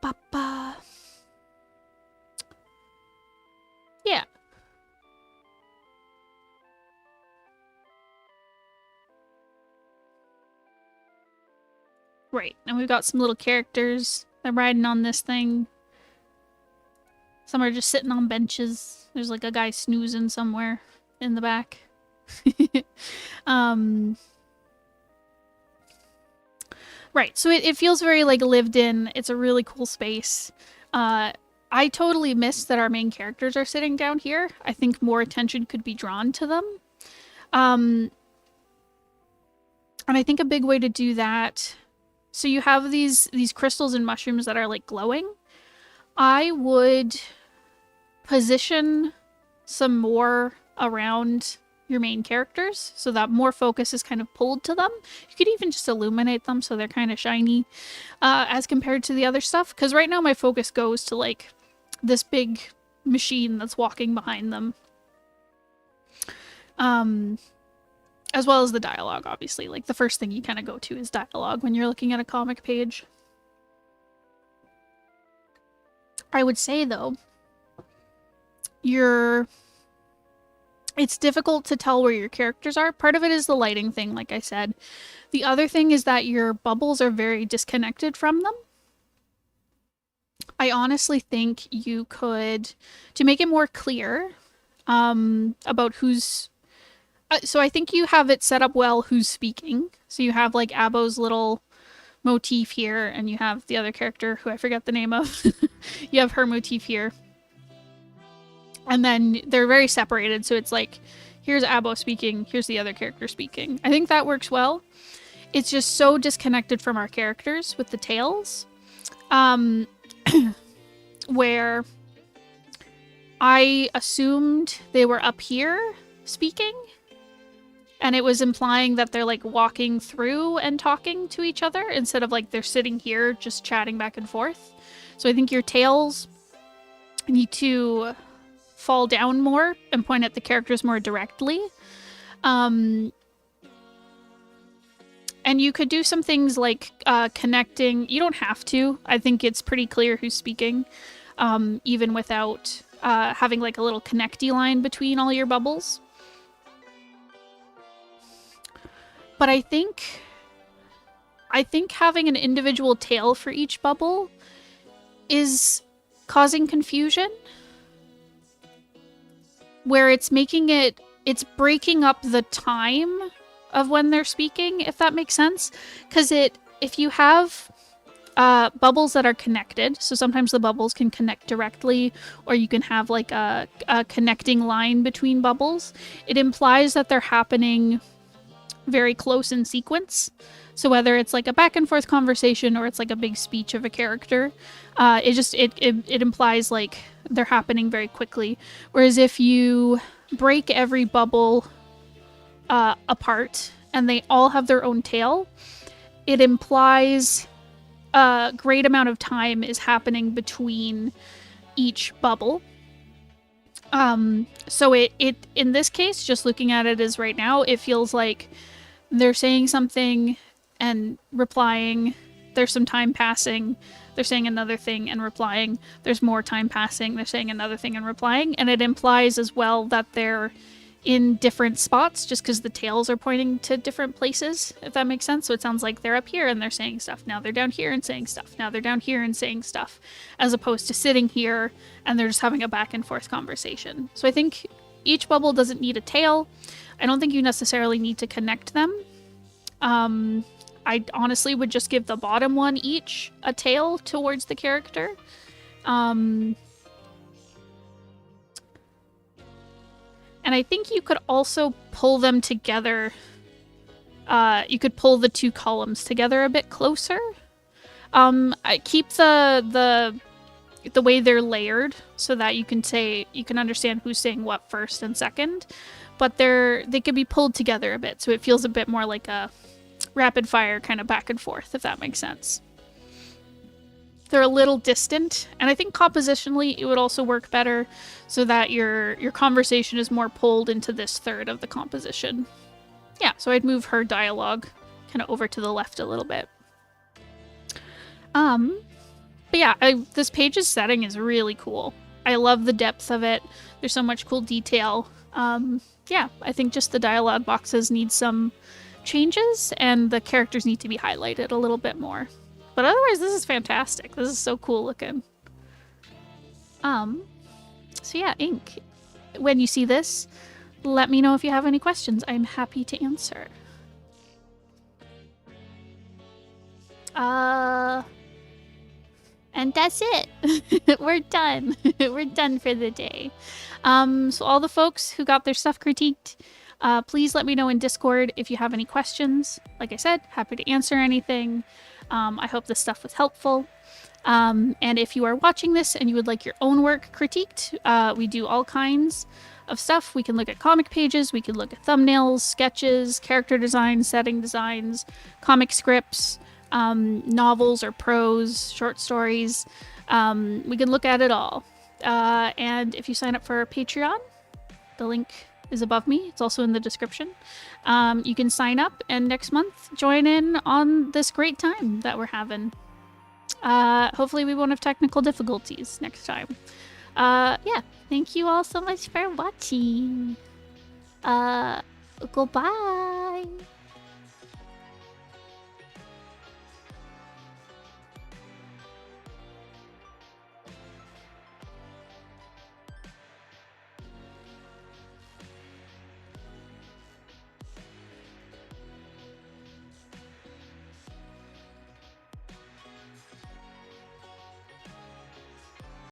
ba, ba. Yeah. Right, and we've got some little characters. They're riding on this thing. Some are just sitting on benches. There's like a guy snoozing somewhere in the back. Right, so it feels very like lived in. It's a really cool space. I totally missed that our main characters are sitting down here. I think more attention could be drawn to them. And I think a big way to do that, so you have these crystals and mushrooms that are like glowing. I would position some more around your main characters so that more focus is kind of pulled to them. You could even just illuminate them so they're kind of shiny as compared to the other stuff. Because right now my focus goes to like this big machine that's walking behind them. As well as the dialogue, obviously. Like the first thing you kind of go to is dialogue when you're looking at a comic page. I would say though, it's difficult to tell where your characters are. Part of it is the lighting thing, like I said. The other thing is that your bubbles are very disconnected from them. I honestly think you could, to make it more clear about who's... so I think you have it set up well who's speaking. So you have like Abo's little motif here, and you have the other character who I forget the name of. You have her motif here. And then they're very separated, so it's like, here's Abo speaking, here's the other character speaking. I think that works well. It's just so disconnected from our characters with the tales. Where I assumed they were up here speaking, and it was implying that they're like walking through and talking to each other instead of like they're sitting here just chatting back and forth. So I think your tales need to fall down more and point at the characters more directly. And you could do some things like connecting. You don't have to. I think it's pretty clear who's speaking, even without having like a little connecty line between all your bubbles. But I think having an individual tale for each bubble is causing confusion, where it's breaking up the time of when they're speaking, if that makes sense. Because if you have bubbles that are connected, so sometimes the bubbles can connect directly, or you can have like a connecting line between bubbles, it implies that they're happening very close in sequence. So whether it's like a back and forth conversation or it's like a big speech of a character, it implies like they're happening very quickly. Whereas if you break every bubble apart and they all have their own tale, it implies a great amount of time is happening between each bubble. So it in this case, just looking at it as right now, it feels like they're saying something and replying. There's some time passing. They're saying another thing and replying. There's more time passing. They're saying another thing and replying. And it implies as well that they're in different spots just because the tails are pointing to different places, if that makes sense. So it sounds like they're up here and they're saying stuff. Now they're down here and saying stuff. Now they're down here and saying stuff, as opposed to sitting here and they're just having a back and forth conversation. So I think each bubble doesn't need a tail. I don't think you necessarily need to connect them. I honestly would just give the bottom one each a tail towards the character. And I think you could also pull them together. You could pull the two columns together a bit closer. I keep the way they're layered so that you can understand who's saying what first and second. But they could be pulled together a bit, so it feels a bit more like a rapid fire kind of back and forth, if that makes sense. They're a little distant, and I think compositionally it would also work better so that your conversation is more pulled into this third of the composition. Yeah, so I'd move her dialogue kind of over to the left a little bit. But yeah, this page's setting is really cool. I love the depth of it. There's so much cool detail. Yeah, I think just the dialogue boxes need some changes, and the characters need to be highlighted a little bit more. But otherwise, this is fantastic. This is so cool looking. So yeah, ink. When you see this, let me know if you have any questions. I'm happy to answer. And that's it. We're done. We're done for the day. So all the folks who got their stuff critiqued, please let me know in Discord if you have any questions. Like I said, happy to answer anything. I hope this stuff was helpful. And if you are watching this and you would like your own work critiqued, we do all kinds of stuff. We can look at comic pages, we can look at thumbnails, sketches, character designs, setting designs, comic scripts, novels or prose, short stories. We can look at it all. And if you sign up for our Patreon, the link is above me. It's also in the description. You can sign up and next month join in on this great time that we're having. Hopefully we won't have technical difficulties next time. Yeah, thank you all so much for watching. Goodbye.